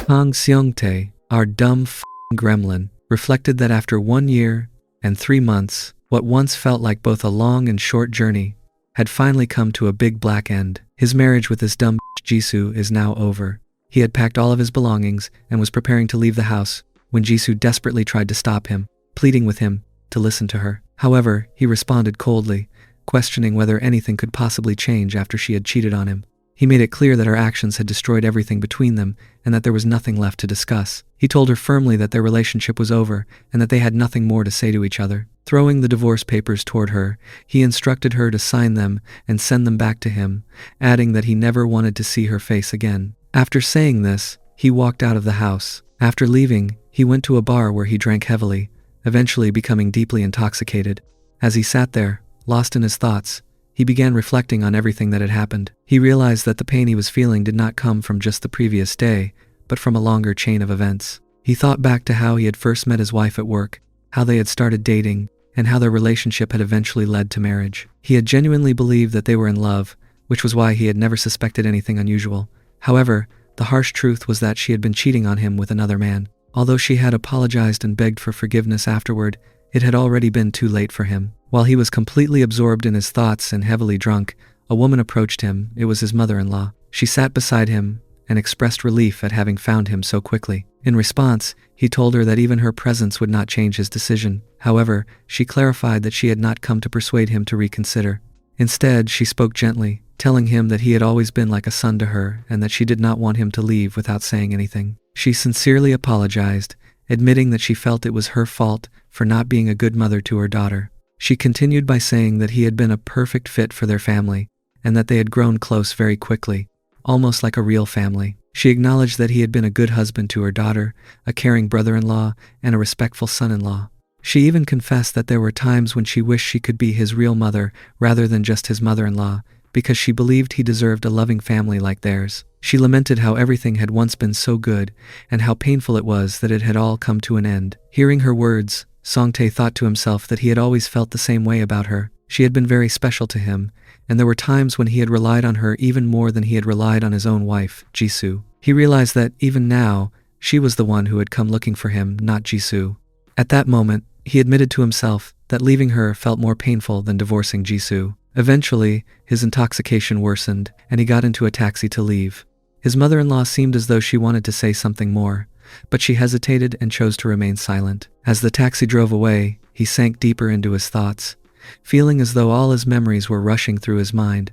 Kang Seong-tae, our dumb f***ing gremlin, reflected that after 1 year and 3 months, what once felt like both a long and short journey had finally come to a big black end. His marriage with this dumb Jisoo is now over. He had packed all of his belongings and was preparing to leave the house when Jisoo desperately tried to stop him, pleading with him to listen to her. However, he responded coldly, questioning whether anything could possibly change after she had cheated on him. He made it clear that her actions had destroyed everything between them and that there was nothing left to discuss. He told her firmly that their relationship was over and that they had nothing more to say to each other. Throwing the divorce papers toward her, he instructed her to sign them and send them back to him, adding that he never wanted to see her face again. After saying this, he walked out of the house. After leaving, he went to a bar where he drank heavily, eventually becoming deeply intoxicated. As he sat there, lost in his thoughts, he began reflecting on everything that had happened. He realized that the pain he was feeling did not come from just the previous day, but from a longer chain of events. He thought back to how he had first met his wife at work, how they had started dating, and how their relationship had eventually led to marriage. He had genuinely believed that they were in love, which was why he had never suspected anything unusual. However, the harsh truth was that she had been cheating on him with another man. Although she had apologized and begged for forgiveness afterward, it had already been too late for him. While he was completely absorbed in his thoughts and heavily drunk, a woman approached him. It was his mother-in-law. She sat beside him and expressed relief at having found him so quickly. In response, he told her that even her presence would not change his decision. However, she clarified that she had not come to persuade him to reconsider. Instead, she spoke gently, telling him that he had always been like a son to her and that she did not want him to leave without saying anything. She sincerely apologized, admitting that she felt it was her fault for not being a good mother to her daughter. She continued by saying that he had been a perfect fit for their family and that they had grown close very quickly, almost like a real family. She acknowledged that he had been a good husband to her daughter, a caring brother-in-law, and a respectful son-in-law. She even confessed that there were times when she wished she could be his real mother rather than just his mother-in-law, because she believed he deserved a loving family like theirs. She lamented how everything had once been so good and how painful it was that it had all come to an end. Hearing her words, Song-tae thought to himself that he had always felt the same way about her. She had been very special to him, and there were times when he had relied on her even more than he had relied on his own wife, Jisoo. He realized that, even now, she was the one who had come looking for him, not Jisoo. At that moment, he admitted to himself that leaving her felt more painful than divorcing Jisoo. Eventually, his intoxication worsened, and he got into a taxi to leave. His mother-in-law seemed as though she wanted to say something more, but she hesitated and chose to remain silent. As the taxi drove away, he sank deeper into his thoughts, feeling as though all his memories were rushing through his mind.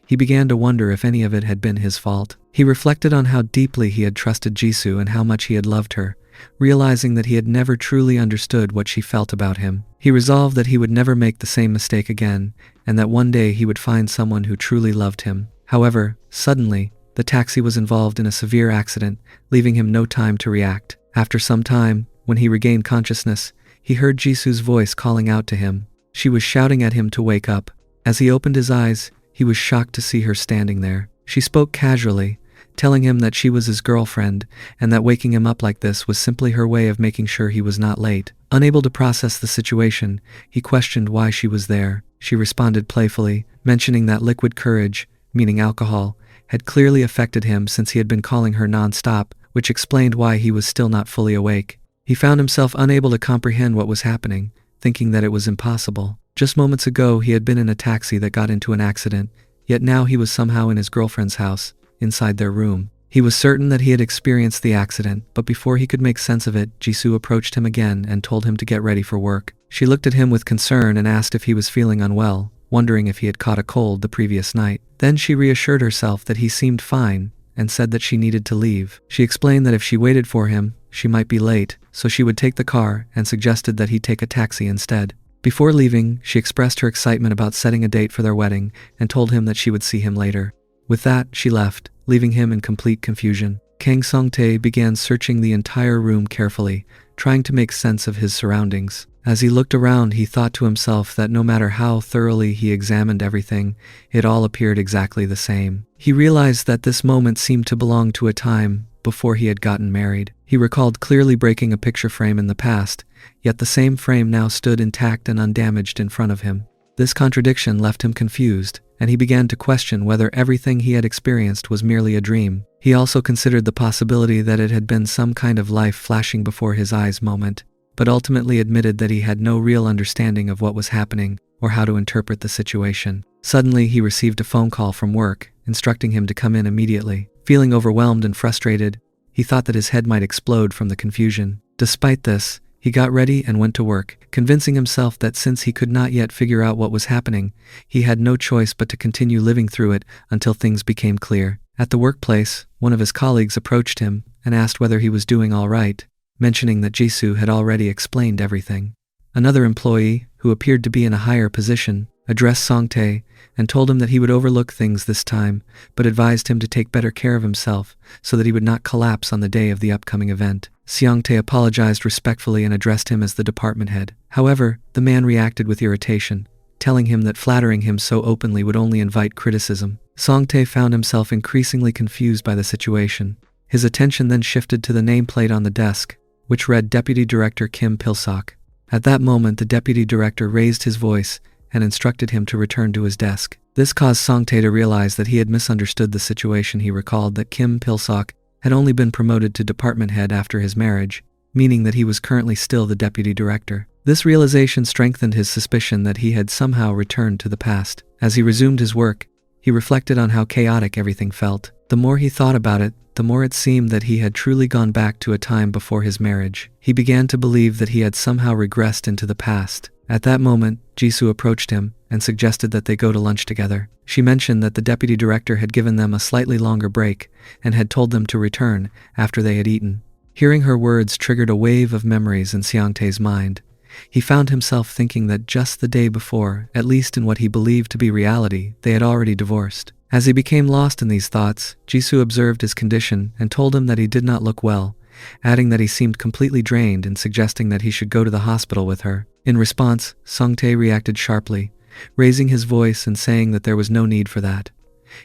He began to wonder if any of it had been his fault. He reflected on how deeply he had trusted Jisoo and how much he had loved her, realizing that he had never truly understood what she felt about him. He resolved that he would never make the same mistake again, and that one day he would find someone who truly loved him. However, suddenly, the taxi was involved in a severe accident, leaving him no time to react. After some time, when he regained consciousness, he heard Jisoo's voice calling out to him. She was shouting at him to wake up. As he opened his eyes, he was shocked to see her standing there. She spoke casually, telling him that she was his girlfriend and that waking him up like this was simply her way of making sure he was not late. Unable to process the situation, he questioned why she was there. She responded playfully, mentioning that liquid courage, meaning alcohol, had clearly affected him since he had been calling her non-stop, which explained why he was still not fully awake. He found himself unable to comprehend what was happening, thinking that it was impossible. Just moments ago, he had been in a taxi that got into an accident, yet now he was somehow in his girlfriend's house, inside their room. He was certain that he had experienced the accident, but before he could make sense of it, Jisoo approached him again and told him to get ready for work. She looked at him with concern and asked if he was feeling unwell, wondering if he had caught a cold the previous night. Then she reassured herself that he seemed fine and said that she needed to leave. She explained that if she waited for him, she might be late, so she would take the car and suggested that he take a taxi instead. Before leaving, she expressed her excitement about setting a date for their wedding and told him that she would see him later. With that, she left, leaving him in complete confusion. Kang Seong-tae began searching the entire room carefully, trying to make sense of his surroundings. As he looked around, he thought to himself that no matter how thoroughly he examined everything, it all appeared exactly the same. He realized that this moment seemed to belong to a time before he had gotten married. He recalled clearly breaking a picture frame in the past, yet the same frame now stood intact and undamaged in front of him. This contradiction left him confused, and he began to question whether everything he had experienced was merely a dream. He also considered the possibility that it had been some kind of life flashing before his eyes moment, but ultimately admitted that he had no real understanding of what was happening or how to interpret the situation. Suddenly, he received a phone call from work, instructing him to come in immediately. Feeling overwhelmed and frustrated, he thought that his head might explode from the confusion. Despite this, he got ready and went to work, convincing himself that since he could not yet figure out what was happening, he had no choice but to continue living through it until things became clear. At the workplace, one of his colleagues approached him and asked whether he was doing all right, mentioning that Jisoo had already explained everything. Another employee, who appeared to be in a higher position, addressed Songtae and told him that he would overlook things this time, but advised him to take better care of himself so that he would not collapse on the day of the upcoming event. Songtae apologized respectfully and addressed him as the department head. However, the man reacted with irritation, telling him that flattering him so openly would only invite criticism. Songtae found himself increasingly confused by the situation. His attention then shifted to the nameplate on the desk, which read Deputy Director Kim Pilsok. At that moment, the deputy director raised his voice and instructed him to return to his desk. This caused Songtae to realize that he had misunderstood the situation. He recalled that Kim Pilsok had only been promoted to department head after his marriage, meaning that he was currently still the deputy director. This realization strengthened his suspicion that he had somehow returned to the past. As he resumed his work, he reflected on how chaotic everything felt. The more he thought about it, the more it seemed that he had truly gone back to a time before his marriage. He began to believe that he had somehow regressed into the past. At that moment, Jisoo approached him and suggested that they go to lunch together. She mentioned that the deputy director had given them a slightly longer break and had told them to return after they had eaten. Hearing her words triggered a wave of memories in Songtae's mind. He found himself thinking that just the day before, at least in what he believed to be reality, they had already divorced. As he became lost in these thoughts, Jisoo observed his condition and told him that he did not look well, adding that he seemed completely drained and suggesting that he should go to the hospital with her. In response, Songtae reacted sharply, raising his voice and saying that there was no need for that.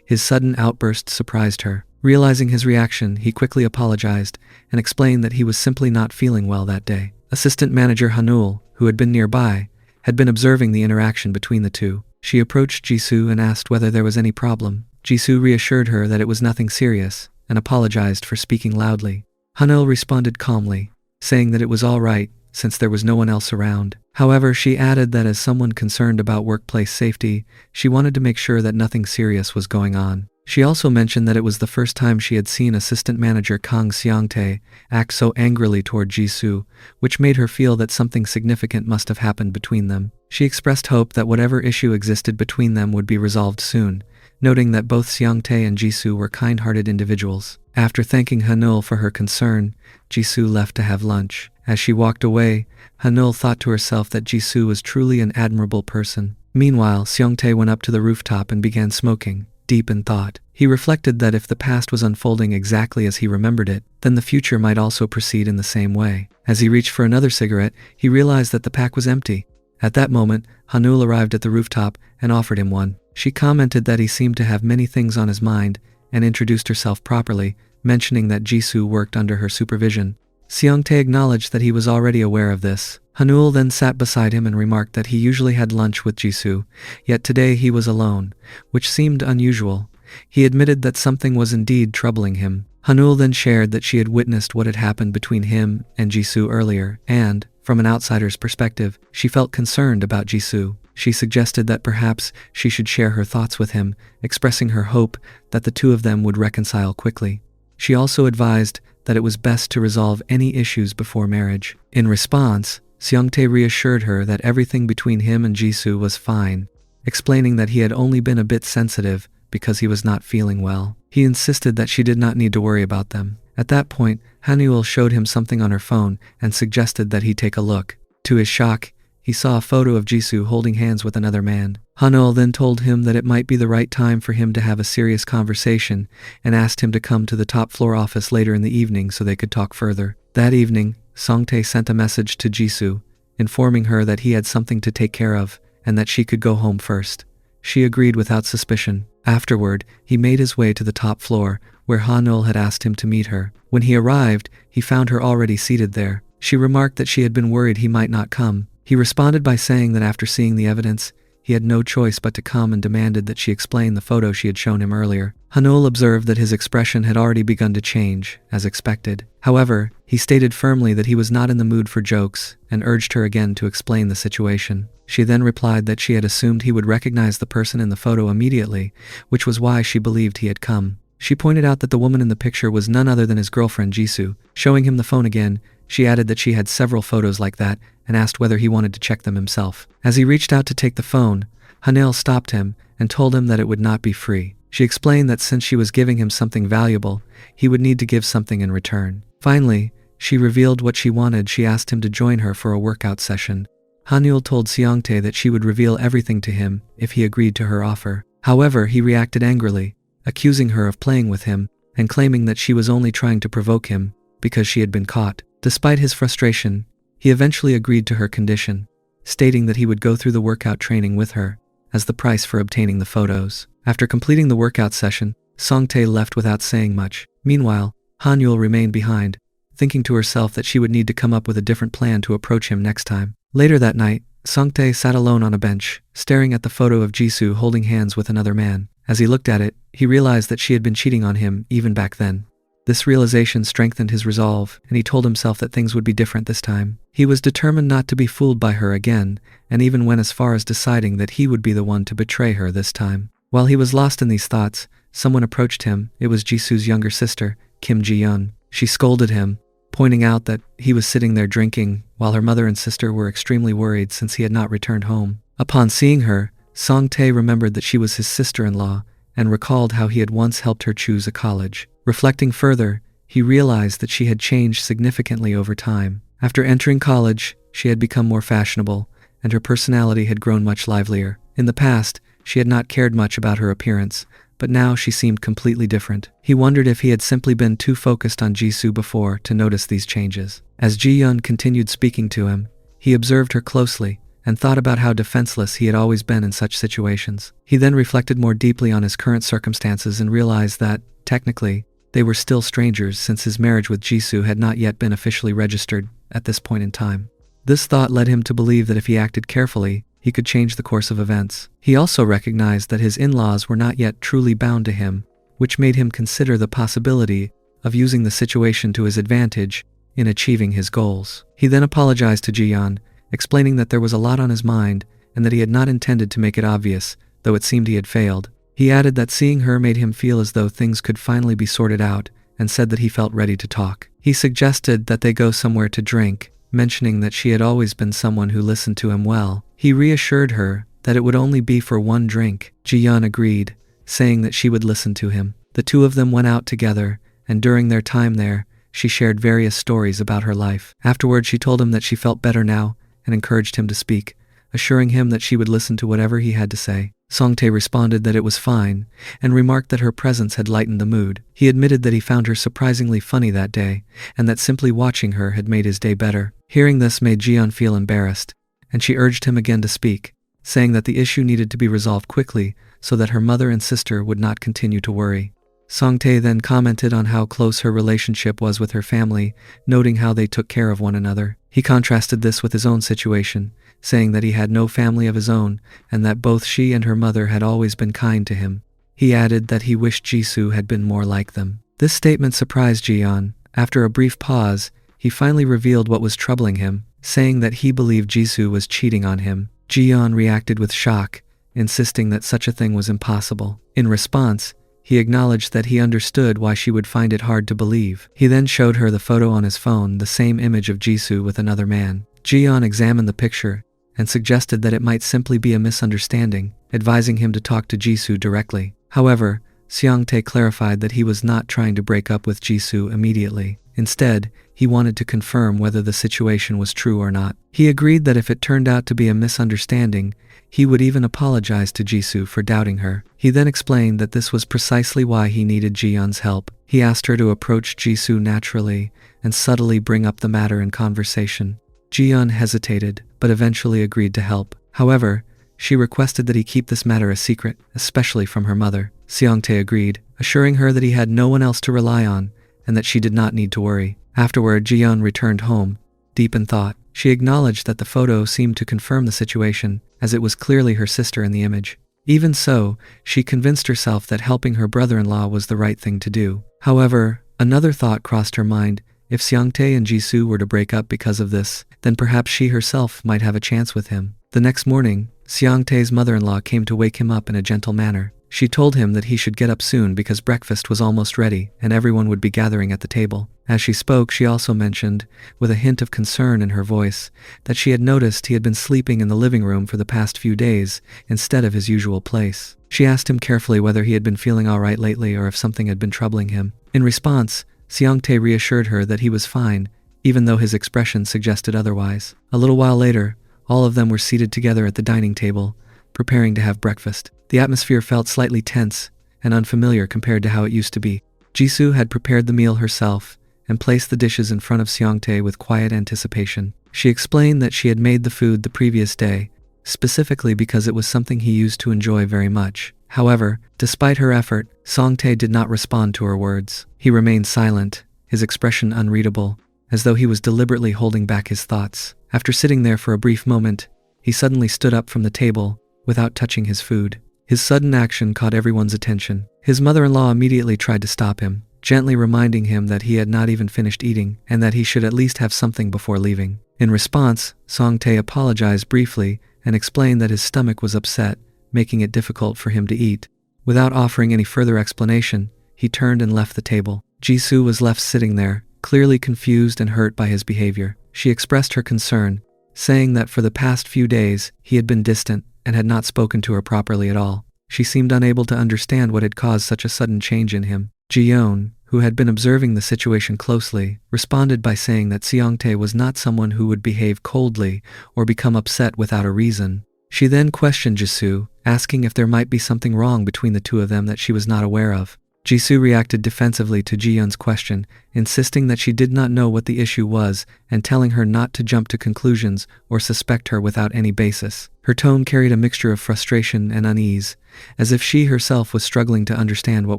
His sudden outburst surprised her. Realizing his reaction, he quickly apologized and explained that he was simply not feeling well that day. Assistant manager Hanul, who had been nearby, had been observing the interaction between the two. She approached Jisoo and asked whether there was any problem. Jisoo reassured her that it was nothing serious and apologized for speaking loudly. Hanul responded calmly, saying that it was all right since there was no one else around. However, she added that as someone concerned about workplace safety, she wanted to make sure that nothing serious was going on. She also mentioned that it was the first time she had seen assistant manager Kang Seongtae act so angrily toward Jisoo, which made her feel that something significant must have happened between them. She expressed hope that whatever issue existed between them would be resolved soon, noting that both Seongtae and Jisoo were kind-hearted individuals. After thanking Hanul for her concern, Jisoo left to have lunch. As she walked away, Hanul thought to herself that Jisoo was truly an admirable person. Meanwhile, Seongtae went up to the rooftop and began smoking, deep in thought. He reflected that if the past was unfolding exactly as he remembered it, then the future might also proceed in the same way. As he reached for another cigarette, he realized that the pack was empty. At that moment, Hanul arrived at the rooftop and offered him one. She commented that he seemed to have many things on his mind and introduced herself properly, mentioning that Jisoo worked under her supervision. Seongtae acknowledged that he was already aware of this. Hanul then sat beside him and remarked that he usually had lunch with Jisoo, yet today he was alone, which seemed unusual. He admitted that something was indeed troubling him. Hanul then shared that she had witnessed what had happened between him and Jisoo earlier, and, from an outsider's perspective, she felt concerned about Jisoo. She suggested that perhaps she should share her thoughts with him, expressing her hope that the two of them would reconcile quickly. She also advised that it was best to resolve any issues before marriage. In response, Seongtae reassured her that everything between him and Jisoo was fine, explaining that he had only been a bit sensitive because he was not feeling well. He insisted that she did not need to worry about them. At that point, Hanul showed him something on her phone and suggested that he take a look. To his shock, he saw a photo of Jisoo holding hands with another man. Hanul then told him that it might be the right time for him to have a serious conversation and asked him to come to the top floor office later in the evening so they could talk further. That evening, Songtae sent a message to Jisoo, informing her that he had something to take care of and that she could go home first. She agreed without suspicion. Afterward, he made his way to the top floor, where Hanul had asked him to meet her. When he arrived, he found her already seated there. She remarked that she had been worried he might not come. He responded by saying that after seeing the evidence, he had no choice but to come and demanded that she explain the photo she had shown him earlier. Hanul observed that his expression had already begun to change, as expected. However, he stated firmly that he was not in the mood for jokes and urged her again to explain the situation. She then replied that she had assumed he would recognize the person in the photo immediately, which was why she believed he had come. She pointed out that the woman in the picture was none other than his girlfriend Jisoo. Showing him the phone again, she added that she had several photos like that and asked whether he wanted to check them himself. As he reached out to take the phone, Hanel stopped him and told him that it would not be free. She explained that since she was giving him something valuable, he would need to give something in return. Finally, she revealed what she wanted. She asked him to join her for a workout session. Hanul told Seongtae that she would reveal everything to him if he agreed to her offer. However, he reacted angrily, accusing her of playing with him and claiming that she was only trying to provoke him because she had been caught. Despite his frustration, he eventually agreed to her condition, stating that he would go through the workout training with her as the price for obtaining the photos. After completing the workout session, Seongtae left without saying much. Meanwhile, Hanyul remained behind, thinking to herself that she would need to come up with a different plan to approach him next time. Later that night, Seongtae sat alone on a bench, staring at the photo of Jisoo holding hands with another man. As he looked at it, he realized that she had been cheating on him even back then. This realization strengthened his resolve, and he told himself that things would be different this time. He was determined not to be fooled by her again, and even went as far as deciding that he would be the one to betray her this time. While he was lost in these thoughts, someone approached him. It was Jisoo's younger sister, Kim Ji-yeon. She scolded him, pointing out that he was sitting there drinking, while her mother and sister were extremely worried since he had not returned home. Upon seeing her, Seongtae remembered that she was his sister-in-law and recalled how he had once helped her choose a college. Reflecting further, he realized that she had changed significantly over time. After entering college, she had become more fashionable, and her personality had grown much livelier. In the past, she had not cared much about her appearance, but now she seemed completely different. He wondered if he had simply been too focused on Jisoo before to notice these changes. As Ji-yeon continued speaking to him, he observed her closely and thought about how defenseless he had always been in such situations. He then reflected more deeply on his current circumstances and realized that, technically, they were still strangers since his marriage with Jisoo had not yet been officially registered at this point in time. This thought led him to believe that if he acted carefully, he could change the course of events. He also recognized that his in-laws were not yet truly bound to him, which made him consider the possibility of using the situation to his advantage in achieving his goals. He then apologized to Ji-yeon, explaining that there was a lot on his mind and that he had not intended to make it obvious, though it seemed he had failed. He added that seeing her made him feel as though things could finally be sorted out, and said that he felt ready to talk. He suggested that they go somewhere to drink, mentioning that she had always been someone who listened to him well. He reassured her that it would only be for one drink. Ji-yeon agreed, saying that she would listen to him. The two of them went out together, and during their time there, she shared various stories about her life. Afterward, she told him that she felt better now and encouraged him to speak, assuring him that she would listen to whatever he had to say. Seongtae responded that it was fine, and remarked that her presence had lightened the mood. He admitted that he found her surprisingly funny that day, and that simply watching her had made his day better. Hearing this made Ji-yeon feel embarrassed, and she urged him again to speak, saying that the issue needed to be resolved quickly so that her mother and sister would not continue to worry. Seongtae then commented on how close her relationship was with her family, noting how they took care of one another. He contrasted this with his own situation, saying that he had no family of his own and that both she and her mother had always been kind to him. He added that he wished Jisoo had been more like them. This statement surprised Ji-yeon. After a brief pause, he finally revealed what was troubling him, saying that he believed Jisoo was cheating on him. Ji-yeon reacted with shock, insisting that such a thing was impossible. In response, he acknowledged that he understood why she would find it hard to believe. He then showed her the photo on his phone, the same image of Jisoo with another man. Ji-yeon examined the picture and suggested that it might simply be a misunderstanding, advising him to talk to Jisoo directly. However, Seongtae clarified that he was not trying to break up with Jisoo immediately. Instead, he wanted to confirm whether the situation was true or not. He agreed that if it turned out to be a misunderstanding, he would even apologize to Jisoo for doubting her. He then explained that this was precisely why he needed Ji-yeon's help. He asked her to approach Jisoo naturally and subtly bring up the matter in conversation. Ji-yeon hesitated, but eventually agreed to help. However, she requested that he keep this matter a secret, especially from her mother. Seongtae agreed, assuring her that he had no one else to rely on and that she did not need to worry. Afterward, Ji-yeon returned home, deep in thought. She acknowledged that the photo seemed to confirm the situation, as it was clearly her sister in the image. Even so, she convinced herself that helping her brother-in-law was the right thing to do. However, another thought crossed her mind. If Seongtae and Jisoo were to break up because of this, then perhaps she herself might have a chance with him. The next morning, Seongtae's mother-in-law came to wake him up in a gentle manner. She told him that he should get up soon because breakfast was almost ready and everyone would be gathering at the table. As she spoke, she also mentioned, with a hint of concern in her voice, that she had noticed he had been sleeping in the living room for the past few days instead of his usual place. She asked him carefully whether he had been feeling alright lately or if something had been troubling him. In response, Seongtae reassured her that he was fine, even though his expression suggested otherwise. A little while later, all of them were seated together at the dining table, preparing to have breakfast. The atmosphere felt slightly tense and unfamiliar compared to how it used to be. Jisoo had prepared the meal herself and placed the dishes in front of Seongtae with quiet anticipation. She explained that she had made the food the previous day, specifically because it was something he used to enjoy very much. However, despite her effort, Seongtae did not respond to her words. He remained silent, his expression unreadable, as though he was deliberately holding back his thoughts. After sitting there for a brief moment, he suddenly stood up from the table without touching his food. His sudden action caught everyone's attention. His mother-in-law immediately tried to stop him, gently reminding him that he had not even finished eating and that he should at least have something before leaving. In response, Seongtae apologized briefly and explained that his stomach was upset, making it difficult for him to eat. Without offering any further explanation, he turned and left the table. Jisoo was left sitting there, clearly confused and hurt by his behavior. She expressed her concern, saying that for the past few days, he had been distant and had not spoken to her properly at all. She seemed unable to understand what had caused such a sudden change in him. Ji-yeon, who had been observing the situation closely, responded by saying that Seongtae was not someone who would behave coldly or become upset without a reason. She then questioned Jisoo, asking if there might be something wrong between the two of them that she was not aware of. Jisoo reacted defensively to Ji-yeon's question, insisting that she did not know what the issue was and telling her not to jump to conclusions or suspect her without any basis. Her tone carried a mixture of frustration and unease, as if she herself was struggling to understand what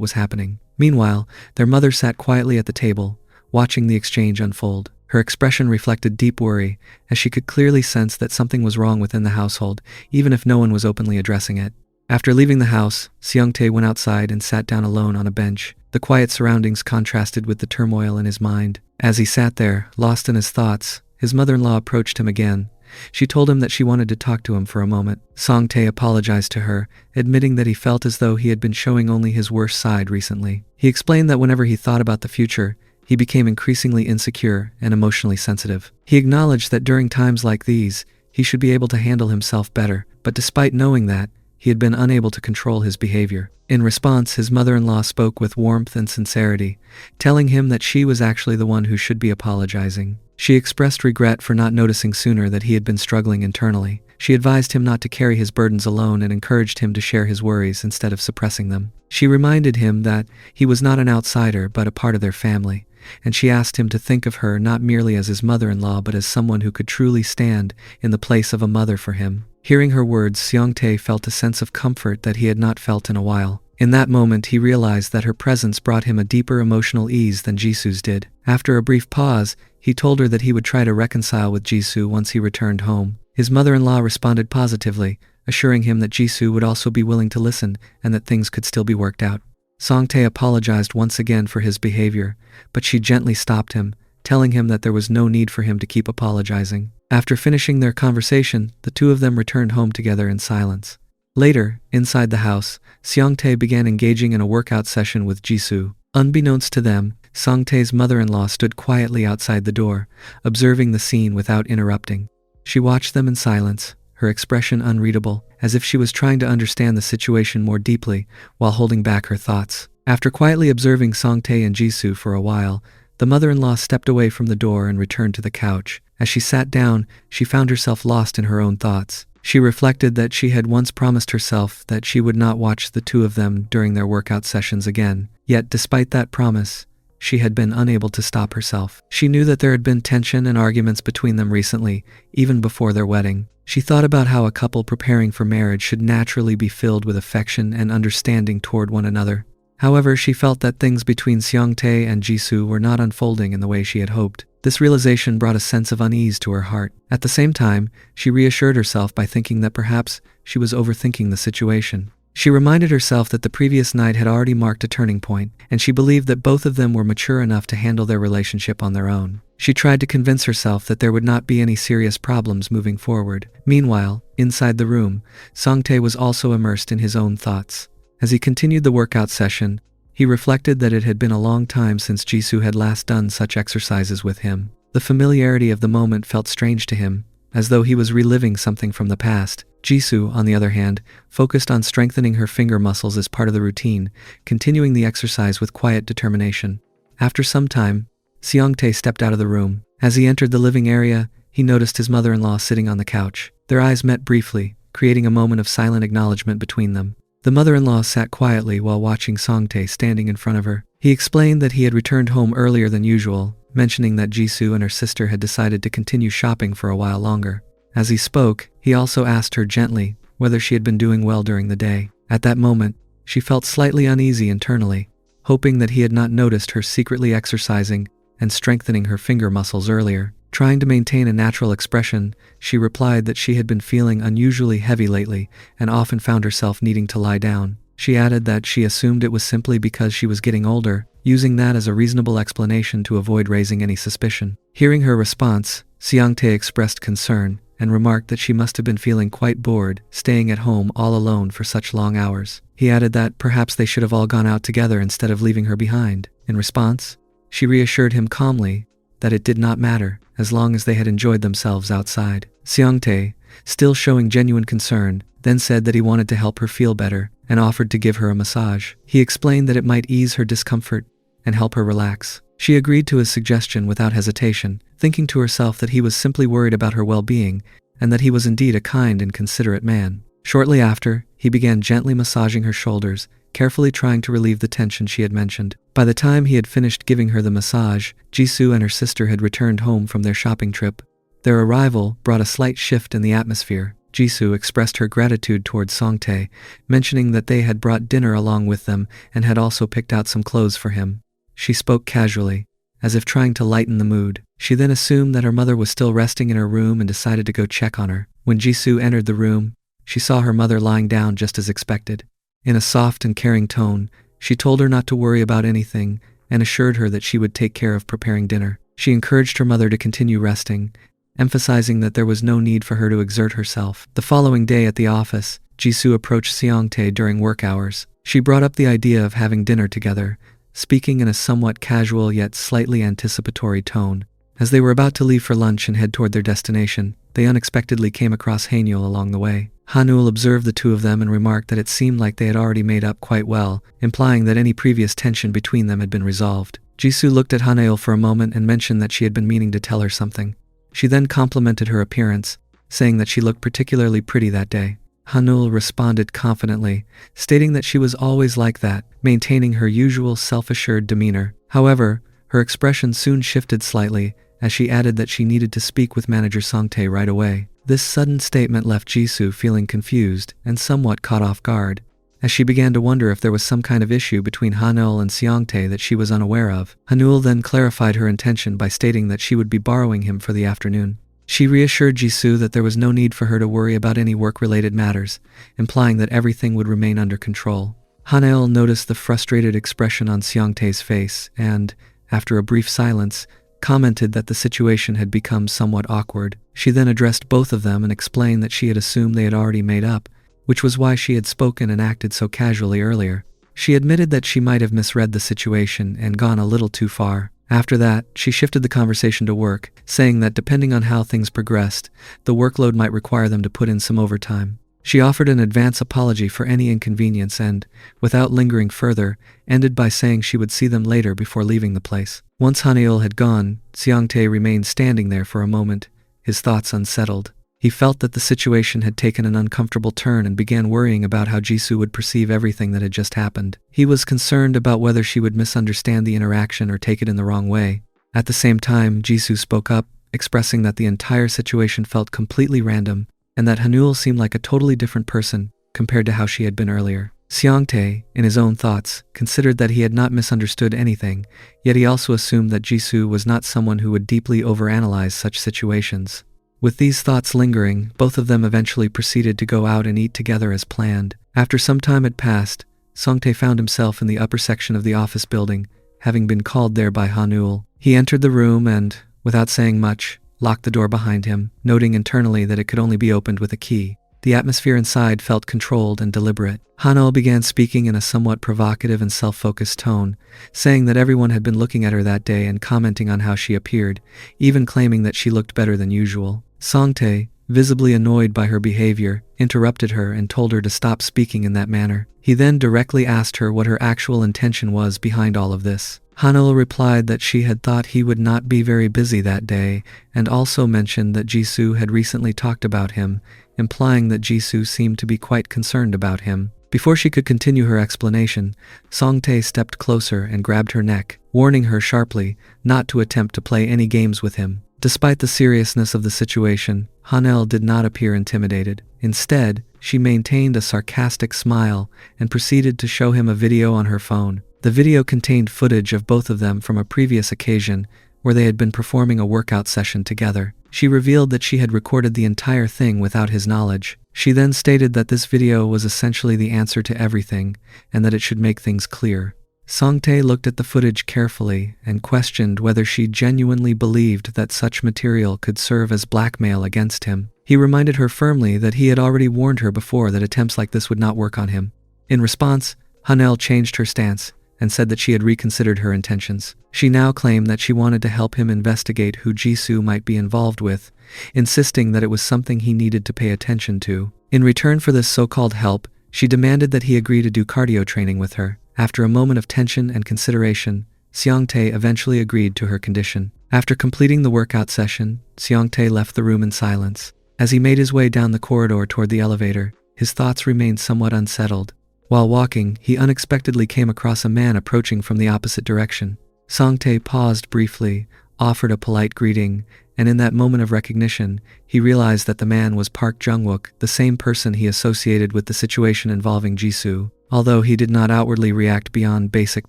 was happening. Meanwhile, their mother sat quietly at the table, watching the exchange unfold. Her expression reflected deep worry, as she could clearly sense that something was wrong within the household, even if no one was openly addressing it. After leaving the house, Seongtae went outside and sat down alone on a bench. The quiet surroundings contrasted with the turmoil in his mind. As he sat there, lost in his thoughts, his mother-in-law approached him again. She told him that she wanted to talk to him for a moment. Seongtae apologized to her, admitting that he felt as though he had been showing only his worst side recently. He explained that whenever he thought about the future, he became increasingly insecure and emotionally sensitive. He acknowledged that during times like these, he should be able to handle himself better, but despite knowing that, he had been unable to control his behavior. In response, his mother-in-law spoke with warmth and sincerity, telling him that she was actually the one who should be apologizing. She expressed regret for not noticing sooner that he had been struggling internally. She advised him not to carry his burdens alone and encouraged him to share his worries instead of suppressing them. She reminded him that he was not an outsider but a part of their family, and she asked him to think of her not merely as his mother-in-law but as someone who could truly stand in the place of a mother for him. Hearing her words, Seongtae felt a sense of comfort that he had not felt in a while. In that moment, he realized that her presence brought him a deeper emotional ease than Jisoo's did. After a brief pause, he told her that he would try to reconcile with Jisoo once he returned home. His mother-in-law responded positively, assuring him that Jisoo would also be willing to listen and that things could still be worked out. Seongtae apologized once again for his behavior, but she gently stopped him, telling him that there was no need for him to keep apologizing. After finishing their conversation, the two of them returned home together in silence. Later, inside the house, Seongtae began engaging in a workout session with Jisoo. Unbeknownst to them, Seongtae's mother-in-law stood quietly outside the door, observing the scene without interrupting. She watched them in silence, her expression unreadable, as if she was trying to understand the situation more deeply while holding back her thoughts. After quietly observing Seongtae and Jisoo for a while, the mother-in-law stepped away from the door and returned to the couch. As she sat down, she found herself lost in her own thoughts. She reflected that she had once promised herself that she would not watch the two of them during their workout sessions again. Yet, despite that promise, she had been unable to stop herself. She knew that there had been tension and arguments between them recently, even before their wedding. She thought about how a couple preparing for marriage should naturally be filled with affection and understanding toward one another. However, she felt that things between Seongtae and Jisoo were not unfolding in the way she had hoped. This realization brought a sense of unease to her heart. At the same time, she reassured herself by thinking that perhaps she was overthinking the situation. She reminded herself that the previous night had already marked a turning point, and she believed that both of them were mature enough to handle their relationship on their own. She tried to convince herself that there would not be any serious problems moving forward. Meanwhile, inside the room, Seongtae was also immersed in his own thoughts. As he continued the workout session, he reflected that it had been a long time since Jisoo had last done such exercises with him. The familiarity of the moment felt strange to him, as though he was reliving something from the past. Jisoo, on the other hand, focused on strengthening her finger muscles as part of the routine, continuing the exercise with quiet determination. After some time, Seongtae stepped out of the room. As he entered the living area, he noticed his mother-in-law sitting on the couch. Their eyes met briefly, creating a moment of silent acknowledgement between them. The mother-in-law sat quietly while watching Seongtae standing in front of her. He explained that he had returned home earlier than usual, mentioning that Jisoo and her sister had decided to continue shopping for a while longer. As he spoke, he also asked her gently whether she had been doing well during the day. At that moment, she felt slightly uneasy internally, hoping that he had not noticed her secretly exercising and strengthening her finger muscles earlier. Trying to maintain a natural expression, she replied that she had been feeling unusually heavy lately and often found herself needing to lie down. She added that she assumed it was simply because she was getting older, using that as a reasonable explanation to avoid raising any suspicion. Hearing her response, Seongtae expressed concern and remarked that she must have been feeling quite bored, staying at home all alone for such long hours. He added that perhaps they should have all gone out together instead of leaving her behind. In response, she reassured him calmly that it did not matter, as long as they had enjoyed themselves outside. Seongtae, still showing genuine concern, then said that he wanted to help her feel better and offered to give her a massage. He explained that it might ease her discomfort and help her relax. She agreed to his suggestion without hesitation, thinking to herself that he was simply worried about her well-being and that he was indeed a kind and considerate man. Shortly after, he began gently massaging her shoulders, carefully trying to relieve the tension she had mentioned. By the time he had finished giving her the massage, Jisoo and her sister had returned home from their shopping trip. Their arrival brought a slight shift in the atmosphere. Jisoo expressed her gratitude towards Seongtae, mentioning that they had brought dinner along with them and had also picked out some clothes for him. She spoke casually, as if trying to lighten the mood. She then assumed that her mother was still resting in her room and decided to go check on her. When Jisoo entered the room, she saw her mother lying down just as expected. In a soft and caring tone, she told her not to worry about anything and assured her that she would take care of preparing dinner. She encouraged her mother to continue resting, emphasizing that there was no need for her to exert herself. The following day at the office, Jisoo approached Seongtae during work hours. She brought up the idea of having dinner together, speaking in a somewhat casual yet slightly anticipatory tone. As they were about to leave for lunch and head toward their destination, they unexpectedly came across Haenyul along the way. Hanul observed the two of them and remarked that it seemed like they had already made up quite well, implying that any previous tension between them had been resolved. Jisoo looked at Hanul for a moment and mentioned that she had been meaning to tell her something. She then complimented her appearance, saying that she looked particularly pretty that day. Hanul responded confidently, stating that she was always like that, maintaining her usual self-assured demeanor. However, her expression soon shifted slightly, as she added that she needed to speak with manager Seongtae right away. This sudden statement left Jisoo feeling confused and somewhat caught off guard, as she began to wonder if there was some kind of issue between Hanul and Seongtae that she was unaware of. Hanul then clarified her intention by stating that she would be borrowing him for the afternoon. She reassured Jisoo that there was no need for her to worry about any work-related matters, implying that everything would remain under control. Hanul noticed the frustrated expression on Seongtae's face and, after a brief silence, commented that the situation had become somewhat awkward. She then addressed both of them and explained that she had assumed they had already made up, which was why she had spoken and acted so casually earlier. She admitted that she might have misread the situation and gone a little too far. After that, she shifted the conversation to work, saying that depending on how things progressed, the workload might require them to put in some overtime. She offered an advance apology for any inconvenience and, without lingering further, ended by saying she would see them later before leaving the place. Once Hanul had gone, Seongtae remained standing there for a moment, his thoughts unsettled. He felt that the situation had taken an uncomfortable turn and began worrying about how Jisoo would perceive everything that had just happened. He was concerned about whether she would misunderstand the interaction or take it in the wrong way. At the same time, Jisoo spoke up, expressing that the entire situation felt completely random and that Hanul seemed like a totally different person compared to how she had been earlier. Seongtae, in his own thoughts, considered that he had not misunderstood anything, yet he also assumed that Jisoo was not someone who would deeply overanalyze such situations. With these thoughts lingering, both of them eventually proceeded to go out and eat together as planned. After some time had passed, Seongtae found himself in the upper section of the office building, having been called there by Hanul. He entered the room and, without saying much, locked the door behind him, noting internally that it could only be opened with a key. The atmosphere inside felt controlled and deliberate. Hanul began speaking in a somewhat provocative and self-focused tone, saying that everyone had been looking at her that day and commenting on how she appeared, even claiming that she looked better than usual. Seongtae, visibly annoyed by her behavior, interrupted her and told her to stop speaking in that manner. He then directly asked her what her actual intention was behind all of this. Hanul replied that she had thought he would not be very busy that day, and also mentioned that Jisoo had recently talked about him, implying that Jisoo seemed to be quite concerned about him. Before she could continue her explanation, Seongtae stepped closer and grabbed her neck, warning her sharply not to attempt to play any games with him. Despite the seriousness of the situation, Hanul did not appear intimidated. Instead, she maintained a sarcastic smile and proceeded to show him a video on her phone. The video contained footage of both of them from a previous occasion where they had been performing a workout session together. She revealed that she had recorded the entire thing without his knowledge. She then stated that this video was essentially the answer to everything and that it should make things clear. Seongtae looked at the footage carefully and questioned whether she genuinely believed that such material could serve as blackmail against him. He reminded her firmly that he had already warned her before that attempts like this would not work on him. In response, Hanul changed her stance and said that she had reconsidered her intentions. She now claimed that she wanted to help him investigate who Jisoo might be involved with, insisting that it was something he needed to pay attention to. In return for this so-called help, she demanded that he agree to do cardio training with her. After a moment of tension and consideration, Seongtae eventually agreed to her condition. After completing the workout session, Seongtae left the room in silence. As he made his way down the corridor toward the elevator, his thoughts remained somewhat unsettled. While walking, he unexpectedly came across a man approaching from the opposite direction. Seongtae paused briefly, offered a polite greeting, and in that moment of recognition, he realized that the man was Park Jung-wook, the same person he associated with the situation involving Jisoo. Although he did not outwardly react beyond basic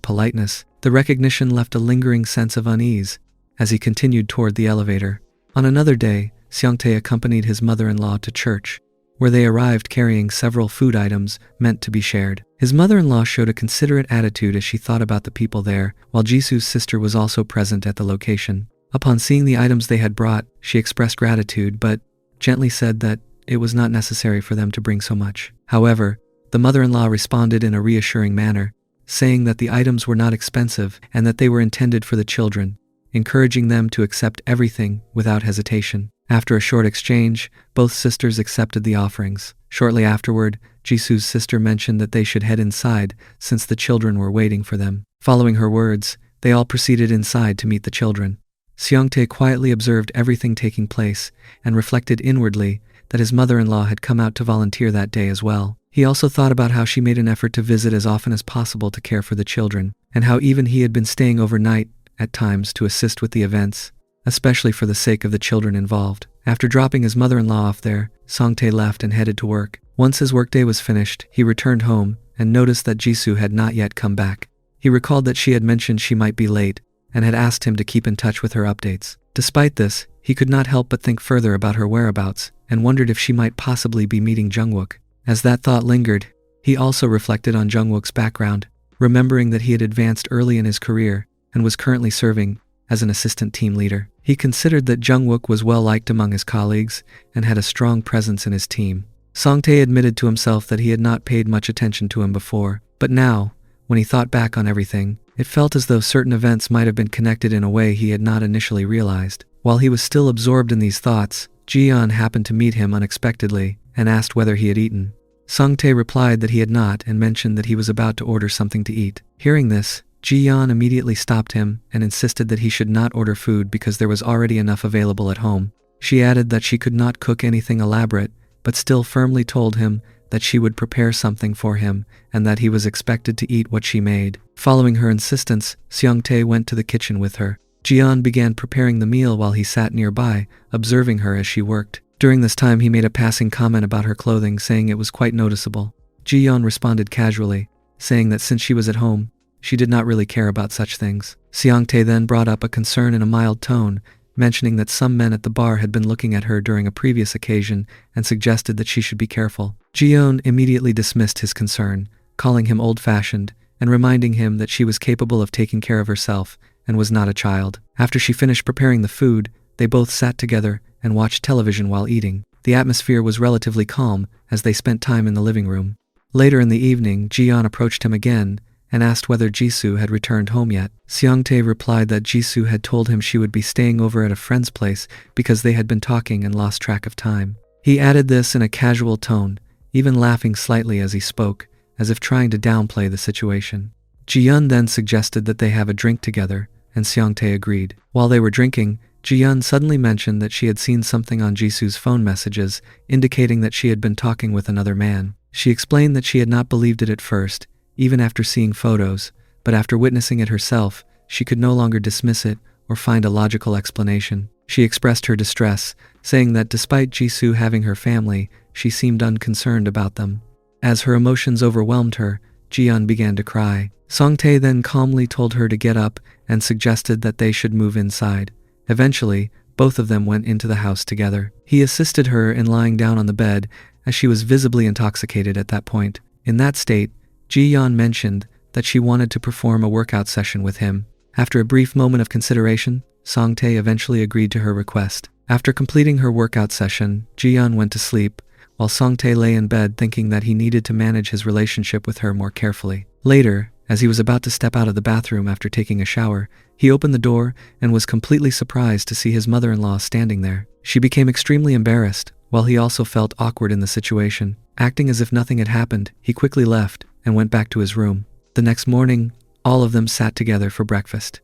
politeness, the recognition left a lingering sense of unease as he continued toward the elevator. On another day, Seongtae accompanied his mother-in-law to church, where they arrived carrying several food items meant to be shared. His mother-in-law showed a considerate attitude as she thought about the people there, while Jisoo's sister was also present at the location. Upon seeing the items they had brought, she expressed gratitude but gently said that it was not necessary for them to bring so much. However, the mother-in-law responded in a reassuring manner, saying that the items were not expensive and that they were intended for the children, encouraging them to accept everything without hesitation. After a short exchange, both sisters accepted the offerings. Shortly afterward, Jisoo's sister mentioned that they should head inside since the children were waiting for them. Following her words, they all proceeded inside to meet the children. Seongtae quietly observed everything taking place and reflected inwardly that his mother-in-law had come out to volunteer that day as well. He also thought about how she made an effort to visit as often as possible to care for the children, and how even he had been staying overnight at times to assist with the events, especially for the sake of the children involved. After dropping his mother-in-law off there, Seongtae left and headed to work. Once his workday was finished, he returned home and noticed that Jisoo had not yet come back. He recalled that she had mentioned she might be late and had asked him to keep in touch with her updates. Despite this, he could not help but think further about her whereabouts and wondered if she might possibly be meeting Jung-wook. As that thought lingered, he also reflected on Jung-wook's background, remembering that he had advanced early in his career and was currently serving as an assistant team leader. He considered that Jung-wook was well liked among his colleagues and had a strong presence in his team. Seongtae admitted to himself that he had not paid much attention to him before, but now, when he thought back on everything, it felt as though certain events might have been connected in a way he had not initially realized. While he was still absorbed in these thoughts, Ji-yeon happened to meet him unexpectedly and asked whether he had eaten. Seongtae replied that he had not and mentioned that he was about to order something to eat. Hearing this, Ji-yeon immediately stopped him and insisted that he should not order food because there was already enough available at home. She added that she could not cook anything elaborate, but still firmly told him that she would prepare something for him and that he was expected to eat what she made. Following her insistence, Seongtae went to the kitchen with her. Ji-yeon began preparing the meal while he sat nearby, observing her as she worked. During this time he made a passing comment about her clothing, saying it was quite noticeable. Ji-yeon responded casually, saying that since she was at home, she did not really care about such things. Seong-tae then brought up a concern in a mild tone, mentioning that some men at the bar had been looking at her during a previous occasion and suggested that she should be careful. Ji-yeon immediately dismissed his concern, calling him old-fashioned and reminding him that she was capable of taking care of herself and was not a child. After she finished preparing the food, they both sat together and watched television while eating. The atmosphere was relatively calm as they spent time in the living room. Later in the evening, Ji-yeon approached him again and asked whether Jisoo had returned home yet. Seong-tae replied that Jisoo had told him she would be staying over at a friend's place because they had been talking and lost track of time. He added this in a casual tone, even laughing slightly as he spoke, as if trying to downplay the situation. Ji-yeon then suggested that they have a drink together, and Seong-tae agreed. While they were drinking, Ji-yeon suddenly mentioned that she had seen something on Jisoo's phone messages, indicating that she had been talking with another man. She explained that she had not believed it at first, even after seeing photos, but after witnessing it herself, she could no longer dismiss it or find a logical explanation. She expressed her distress, saying that despite Jisoo having her family, she seemed unconcerned about them. As her emotions overwhelmed her, Ji-yeon began to cry. Seong-tae then calmly told her to get up and suggested that they should move inside. Eventually, both of them went into the house together. He assisted her in lying down on the bed, as she was visibly intoxicated at that point. In that state, Ji-yeon mentioned that she wanted to perform a workout session with him. After a brief moment of consideration, Seong-tae eventually agreed to her request. After completing her workout session, Ji-yeon went to sleep, while Seong-tae lay in bed thinking that he needed to manage his relationship with her more carefully. Later, as he was about to step out of the bathroom after taking a shower, he opened the door and was completely surprised to see his mother-in-law standing there. She became extremely embarrassed, while he also felt awkward in the situation. Acting as if nothing had happened, he quickly left and went back to his room. The next morning, all of them sat together for breakfast.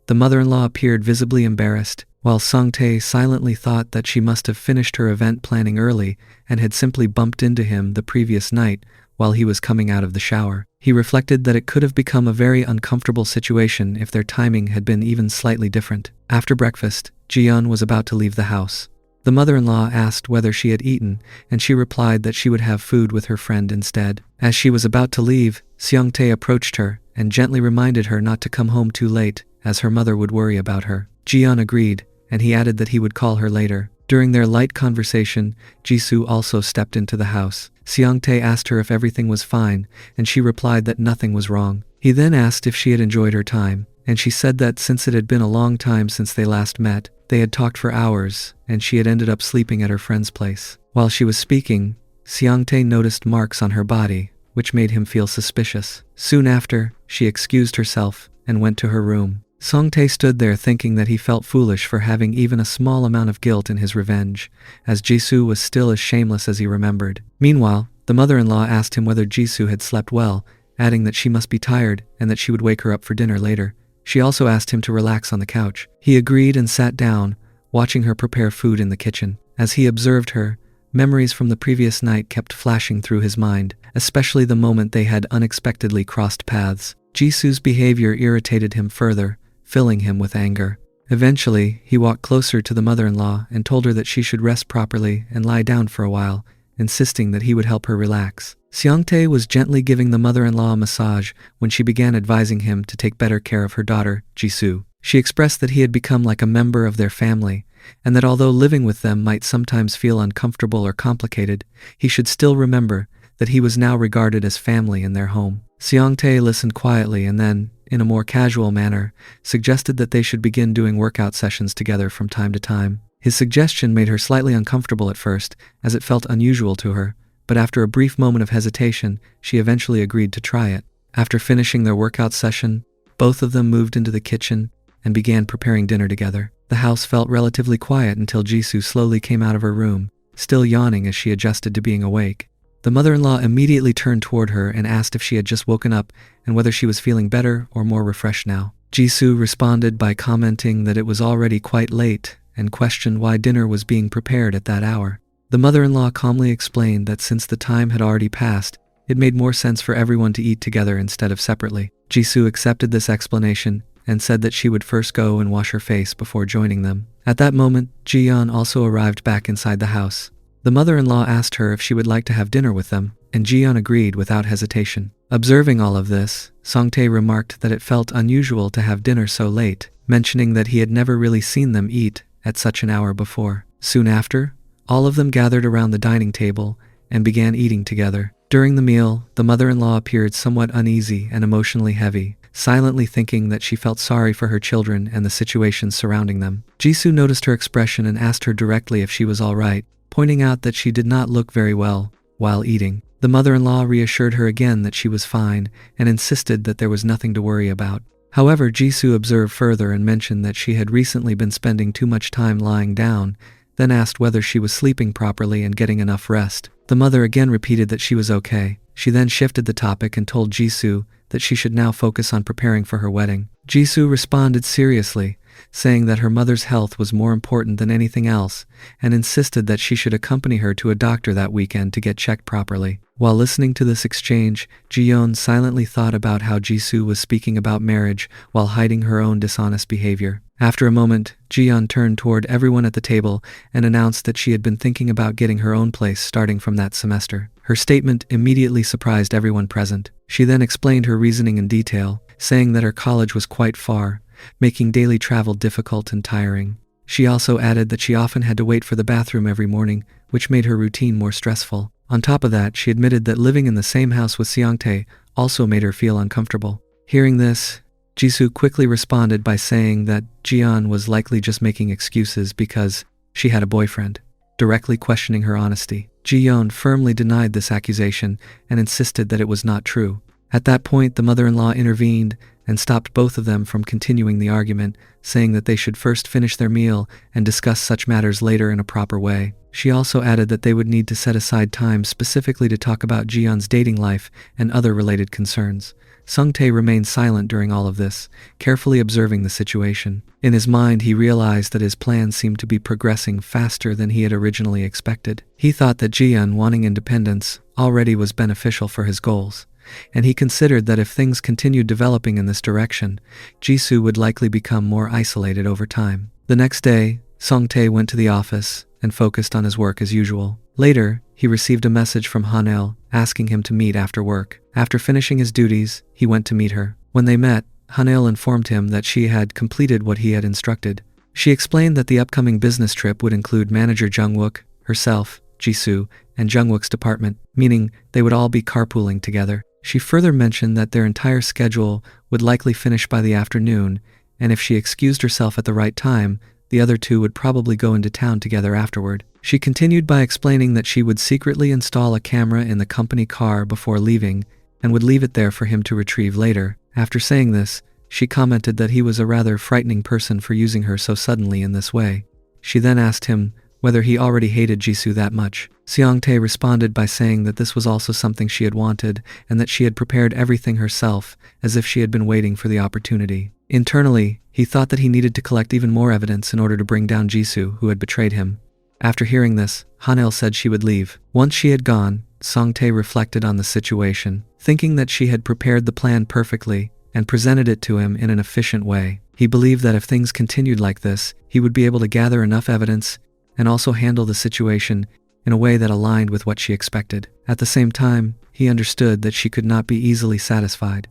The mother-in-law appeared visibly embarrassed, while Seong-tae silently thought that she must have finished her event planning early and had simply bumped into him the previous night while he was coming out of the shower. He reflected that it could have become a very uncomfortable situation if their timing had been even slightly different. After breakfast, Ji-yeon was about to leave the house. The mother-in-law asked whether she had eaten, and she replied that she would have food with her friend instead. As she was about to leave, Seong-tae approached her and gently reminded her not to come home too late, as her mother would worry about her. Ji-yeon agreed, and he added that he would call her later. During their light conversation, Jisoo also stepped into the house. Seong-tae asked her if everything was fine, and she replied that nothing was wrong. He then asked if she had enjoyed her time, and she said that since it had been a long time since they last met, they had talked for hours, and she had ended up sleeping at her friend's place. While she was speaking, Seong-tae noticed marks on her body, which made him feel suspicious. Soon after, she excused herself and went to her room. Seong-tae stood there thinking that he felt foolish for having even a small amount of guilt in his revenge, as Jisoo was still as shameless as he remembered. Meanwhile, the mother-in-law asked him whether Jisoo had slept well, adding that she must be tired and that she would wake her up for dinner later. She also asked him to relax on the couch. He agreed and sat down, watching her prepare food in the kitchen. As he observed her, memories from the previous night kept flashing through his mind, especially the moment they had unexpectedly crossed paths. Jisoo's behavior irritated him further, filling him with anger. Eventually, he walked closer to the mother-in-law and told her that she should rest properly and lie down for a while, insisting that he would help her relax. Seong-tae was gently giving the mother-in-law a massage when she began advising him to take better care of her daughter, Jisoo. She expressed that he had become like a member of their family, and that although living with them might sometimes feel uncomfortable or complicated, he should still remember that he was now regarded as family in their home. Seong-tae listened quietly and then, in a more casual manner, suggested that they should begin doing workout sessions together from time to time. His suggestion made her slightly uncomfortable at first, as it felt unusual to her, but after a brief moment of hesitation, she eventually agreed to try it. After finishing their workout session, both of them moved into the kitchen and began preparing dinner together. The house felt relatively quiet until Jisoo slowly came out of her room, still yawning as she adjusted to being awake. The mother-in-law immediately turned toward her and asked if she had just woken up and whether she was feeling better or more refreshed now. Jisoo responded by commenting that it was already quite late and questioned why dinner was being prepared at that hour. The mother-in-law calmly explained that since the time had already passed, it made more sense for everyone to eat together instead of separately. Jisoo accepted this explanation and said that she would first go and wash her face before joining them. At that moment, Ji-yeon also arrived back inside the house. The mother-in-law asked her if she would like to have dinner with them. and Jiyeon agreed without hesitation. Observing all of this, Songtae remarked that it felt unusual to have dinner so late, mentioning that he had never really seen them eat at such an hour before. Soon after, all of them gathered around the dining table and began eating together. During the meal, the mother-in-law appeared somewhat uneasy and emotionally heavy, silently thinking that she felt sorry for her children and the situations surrounding them. Jisoo noticed her expression and asked her directly if she was all right, pointing out that she did not look very well while eating. The mother-in-law reassured her again that she was fine and insisted that there was nothing to worry about. However, Jisoo observed further and mentioned that she had recently been spending too much time lying down, then asked whether she was sleeping properly and getting enough rest. The mother again repeated that she was okay. She then shifted the topic and told Jisoo that she should now focus on preparing for her wedding. Jisoo responded seriously, saying that her mother's health was more important than anything else, and insisted that she should accompany her to a doctor that weekend to get checked properly. While listening to this exchange, Jiyeon silently thought about how Jisoo was speaking about marriage while hiding her own dishonest behavior. After a moment, Jiyeon turned toward everyone at the table and announced that she had been thinking about getting her own place starting from that semester. Her statement immediately surprised everyone present. She then explained her reasoning in detail, saying that her college was quite far, making daily travel difficult and tiring. She also added that she often had to wait for the bathroom every morning, which made her routine more stressful. On top of that, she admitted that living in the same house with Seongtae also made her feel uncomfortable. Hearing this, Jisoo quickly responded by saying that Jiyeon was likely just making excuses because she had a boyfriend, directly questioning her honesty. Jiyeon firmly denied this accusation and insisted that it was not true. At that point, the mother-in-law intervened and stopped both of them from continuing the argument, saying that they should first finish their meal and discuss such matters later in a proper way. She also added that they would need to set aside time specifically to talk about Jiyeon's dating life and other related concerns. Sungtae remained silent during all of this, carefully observing the situation. In his mind, he realized that his plan seemed to be progressing faster than he had originally expected. He thought that Jiyeon wanting independence already was beneficial for his goals, and he considered that if things continued developing in this direction, Jisoo would likely become more isolated over time. The next day, Sungtae went to the office and focused on his work as usual. Later, he received a message from Hanel asking him to meet after work. After finishing his duties, he went to meet her. When they met, Hanel informed him that she had completed what he had instructed. She explained that the upcoming business trip would include manager Jungwook, herself, Jisoo, and Jungwook's department, meaning they would all be carpooling together. She further mentioned that their entire schedule would likely finish by the afternoon, and if she excused herself at the right time, the other two would probably go into town together afterward. She continued by explaining that she would secretly install a camera in the company car before leaving and would leave it there for him to retrieve later. After saying this, she commented that he was a rather frightening person for using her so suddenly in this way. She then asked him whether he already hated Jisoo that much. Seongtae responded by saying that this was also something she had wanted and that she had prepared everything herself as if she had been waiting for the opportunity. Internally, he thought that he needed to collect even more evidence in order to bring down Jisoo, who had betrayed him. After hearing this, Hanel said she would leave. Once she had gone, Songtae reflected on the situation, thinking that she had prepared the plan perfectly and presented it to him in an efficient way. He believed that if things continued like this, he would be able to gather enough evidence and also handle the situation in a way that aligned with what she expected. At the same time, he understood that she could not be easily satisfied,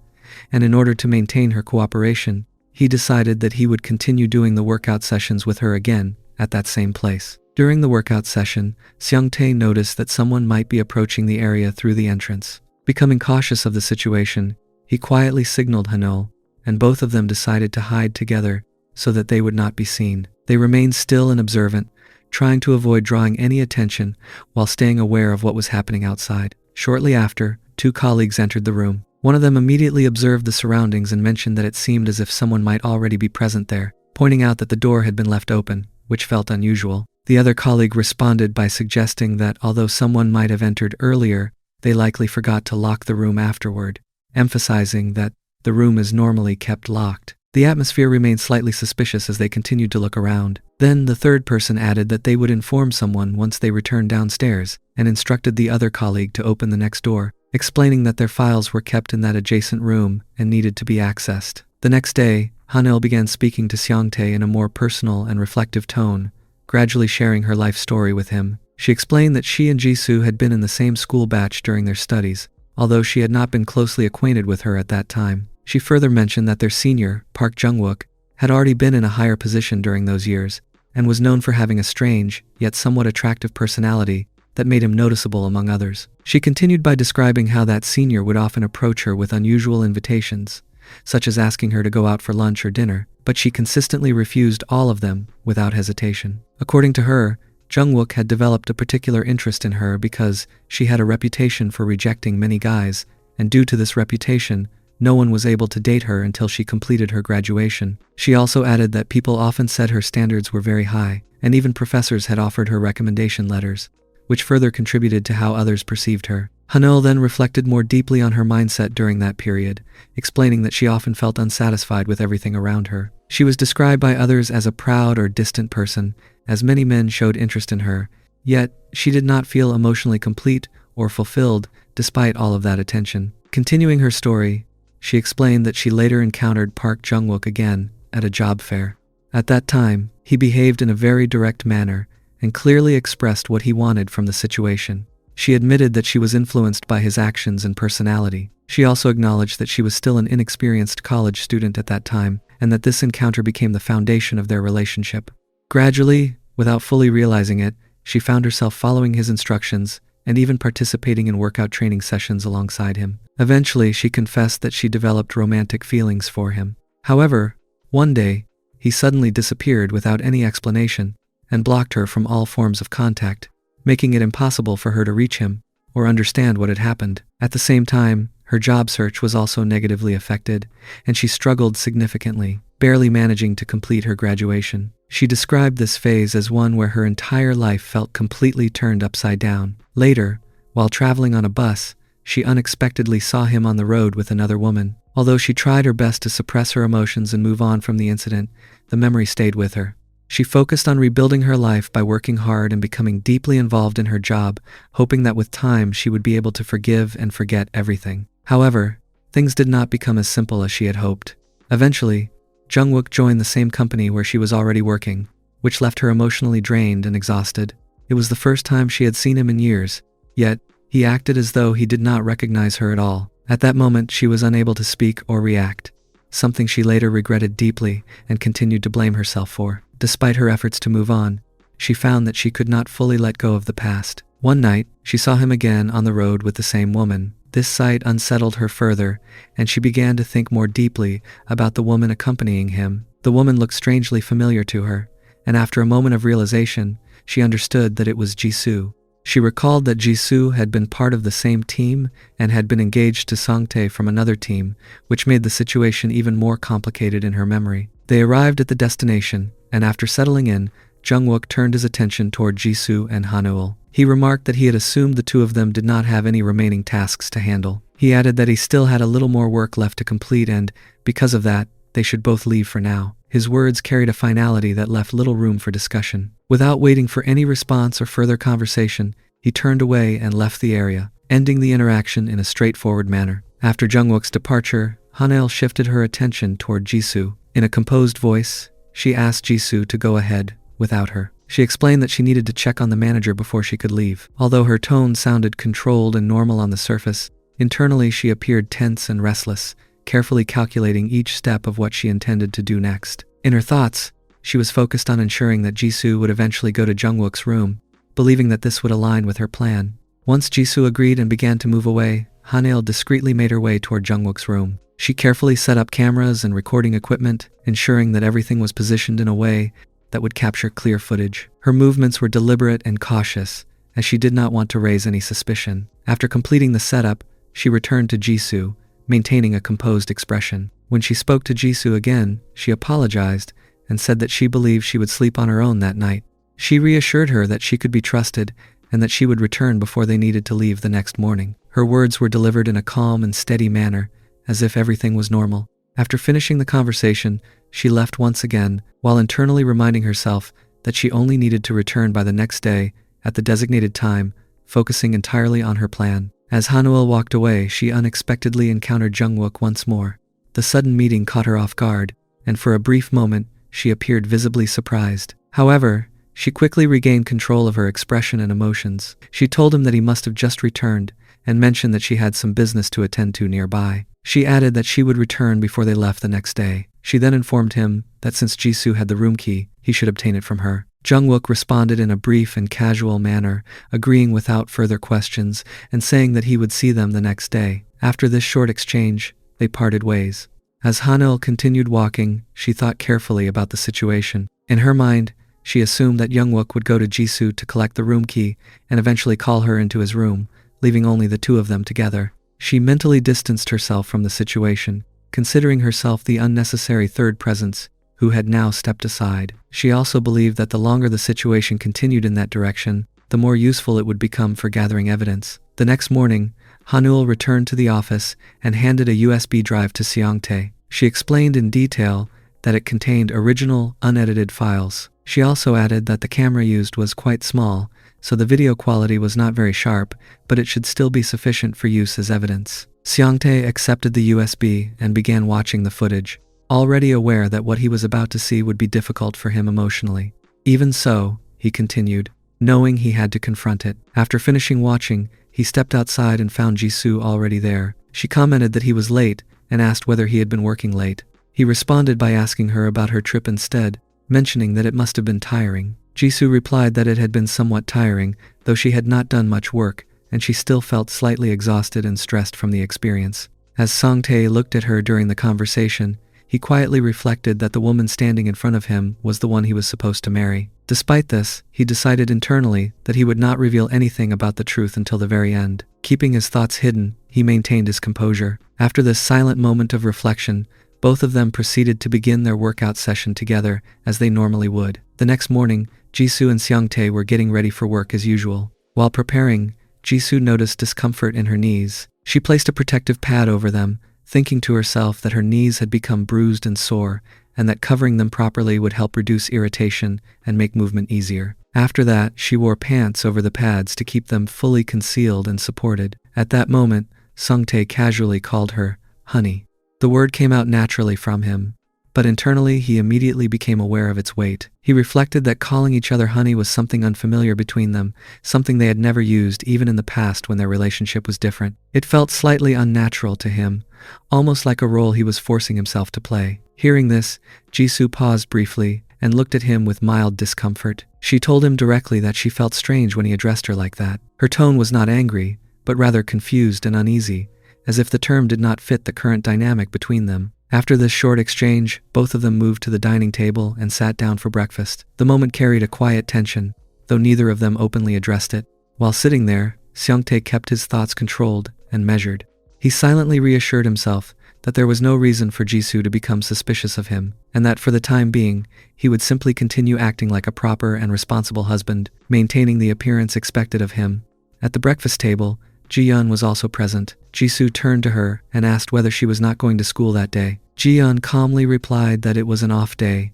and in order to maintain her cooperation, he decided that he would continue doing the workout sessions with her again at that same place. During the workout session, Seongtae noticed that someone might be approaching the area through the entrance. Becoming cautious of the situation, he quietly signaled Hanol, and both of them decided to hide together so that they would not be seen. They remained still and observant, trying to avoid drawing any attention while staying aware of what was happening outside. Shortly after, two colleagues entered the room. One of them immediately observed the surroundings and mentioned that it seemed as if someone might already be present there, pointing out that the door had been left open, which felt unusual. The other colleague responded by suggesting that although someone might have entered earlier, they likely forgot to lock the room afterward, emphasizing that the room is normally kept locked. The atmosphere remained slightly suspicious as they continued to look around. Then the third person added that they would inform someone once they returned downstairs and instructed the other colleague to open the next door, explaining that their files were kept in that adjacent room and needed to be accessed. The next day, Hanel began speaking to Seongtae in a more personal and reflective tone, gradually sharing her life story with him. She explained that she and Jisoo had been in the same school batch during their studies, although she had not been closely acquainted with her at that time. She further mentioned that their senior, Park Jung-wook, had already been in a higher position during those years, and was known for having a strange, yet somewhat attractive personality that made him noticeable among others. She continued by describing how that senior would often approach her with unusual invitations, such as asking her to go out for lunch or dinner, but she consistently refused all of them without hesitation. According to her, Jung-wook had developed a particular interest in her because she had a reputation for rejecting many guys, and due to this reputation, no one was able to date her until she completed her graduation. She also added that people often said her standards were very high, and even professors had offered her recommendation letters, which further contributed to how others perceived her. Hanul then reflected more deeply on her mindset during that period, explaining that she often felt unsatisfied with everything around her. She was described by others as a proud or distant person, as many men showed interest in her, yet she did not feel emotionally complete or fulfilled despite all of that attention. Continuing her story, she explained that she later encountered Park Jung-wook again at a job fair. At that time, he behaved in a very direct manner and clearly expressed what he wanted from the situation. She admitted that she was influenced by his actions and personality. She also acknowledged that she was still an inexperienced college student at that time, and that this encounter became the foundation of their relationship. Gradually, without fully realizing it, she found herself following his instructions and even participating in workout training sessions alongside him. Eventually, she confessed that she developed romantic feelings for him. However, one day, he suddenly disappeared without any explanation and blocked her from all forms of contact, making it impossible for her to reach him or understand what had happened. At the same time, her job search was also negatively affected, and she struggled significantly, barely managing to complete her graduation. She described this phase as one where her entire life felt completely turned upside down. Later, while traveling on a bus, she unexpectedly saw him on the road with another woman. Although she tried her best to suppress her emotions and move on from the incident, the memory stayed with her. She focused on rebuilding her life by working hard and becoming deeply involved in her job, hoping that with time she would be able to forgive and forget everything. However, things did not become as simple as she had hoped. Eventually, Jung-wook joined the same company where she was already working, which left her emotionally drained and exhausted. It was the first time she had seen him in years, yet he acted as though he did not recognize her at all. At that moment, she was unable to speak or react, something she later regretted deeply and continued to blame herself for. Despite her efforts to move on, she found that she could not fully let go of the past. One night, she saw him again on the road with the same woman. This sight unsettled her further, and she began to think more deeply about the woman accompanying him. The woman looked strangely familiar to her, and after a moment of realization, she understood that it was Jisoo. She recalled that Jisoo had been part of the same team and had been engaged to Sangtae from another team, which made the situation even more complicated in her memory. They arrived at the destination, and after settling in, Jung-wook turned his attention toward Jisoo and Hanul. He remarked that he had assumed the two of them did not have any remaining tasks to handle. He added that he still had a little more work left to complete and, because of that, they should both leave for now. His words carried a finality that left little room for discussion. Without waiting for any response or further conversation, he turned away and left the area, ending the interaction in a straightforward manner. After Jung-wook's departure, Hanul shifted her attention toward Jisoo. In a composed voice, she asked Jisoo to go ahead without her. She explained that she needed to check on the manager before she could leave. Although her tone sounded controlled and normal on the surface, internally she appeared tense and restless, carefully calculating each step of what she intended to do next. In her thoughts, she was focused on ensuring that Jisoo would eventually go to Jung-wook's room, believing that this would align with her plan. Once Jisoo agreed and began to move away, Hanul discreetly made her way toward Jung-wook's room. She carefully set up cameras and recording equipment, ensuring that everything was positioned in a way that would capture clear footage. Her movements were deliberate and cautious, as she did not want to raise any suspicion. After completing the setup, she returned to Jisoo, maintaining a composed expression. When she spoke to Jisoo again, she apologized and said that she believed she would sleep on her own that night. She reassured her that she could be trusted and that she would return before they needed to leave the next morning. Her words were delivered in a calm and steady manner, as if everything was normal. After finishing the conversation, she left once again, while internally reminding herself that she only needed to return by the next day at the designated time, focusing entirely on her plan. As Hanul walked away, she unexpectedly encountered Jung-wook once more. The sudden meeting caught her off guard, and for a brief moment, she appeared visibly surprised. However, She quickly regained control of her expression and emotions. She told him that he must have just returned and mentioned that she had some business to attend to nearby. She added that she would return before they left the next day. She then informed him that since Jisoo had the room key, he should obtain it from her. Jungwook responded in a brief and casual manner, agreeing without further questions and saying that he would see them the next day. After this short exchange, they parted ways. As Hanul continued walking, she thought carefully about the situation. In her mind, she assumed that Jungwook would go to Jisoo to collect the room key and eventually call her into his room, leaving only the two of them together. She mentally distanced herself from the situation, considering herself the unnecessary third presence who had now stepped aside. She also believed that the longer the situation continued in that direction, the more useful it would become for gathering evidence. The next morning, Hanul returned to the office and handed a USB drive to Seongtae. She explained in detail that it contained original, unedited files. She also added that the camera used was quite small, so the video quality was not very sharp, but it should still be sufficient for use as evidence. Seongtae accepted the USB and began watching the footage, already aware that what he was about to see would be difficult for him emotionally. Even so, he continued, knowing he had to confront it. After finishing watching, he stepped outside and found Jisoo already there. She commented that he was late and asked whether he had been working late. He responded by asking her about her trip instead, mentioning that it must have been tiring. Jisoo replied that it had been somewhat tiring, though she had not done much work, and she still felt slightly exhausted and stressed from the experience. As Seongtae looked at her during the conversation, he quietly reflected that the woman standing in front of him was the one he was supposed to marry. Despite this, he decided internally that he would not reveal anything about the truth until the very end. Keeping his thoughts hidden, he maintained his composure. After this silent moment of reflection, both of them proceeded to begin their workout session together as they normally would. The next morning, Jisoo and Seongtae were getting ready for work as usual. While preparing, Jisoo noticed discomfort in her knees. She placed a protective pad over them, thinking to herself that her knees had become bruised and sore, and that covering them properly would help reduce irritation and make movement easier. After that, she wore pants over the pads to keep them fully concealed and supported. At that moment, Seongtae casually called her, honey. The word came out naturally from him, but internally he immediately became aware of its weight. He reflected that calling each other honey was something unfamiliar between them, something they had never used even in the past when their relationship was different. It felt slightly unnatural to him, almost like a role he was forcing himself to play. Hearing this, Jisoo paused briefly and looked at him with mild discomfort. She told him directly that she felt strange when he addressed her like that. Her tone was not angry, but rather confused and uneasy, as if the term did not fit the current dynamic between them. After this short exchange, both of them moved to the dining table and sat down for breakfast. The moment carried a quiet tension, though neither of them openly addressed it. While sitting there, Seongtae kept his thoughts controlled and measured. He silently reassured himself that there was no reason for Jisoo to become suspicious of him, and that for the time being, he would simply continue acting like a proper and responsible husband, maintaining the appearance expected of him. At the breakfast table, Ji-yeon was also present. Jisoo turned to her and asked whether she was not going to school that day. Ji-yeon calmly replied that it was an off day.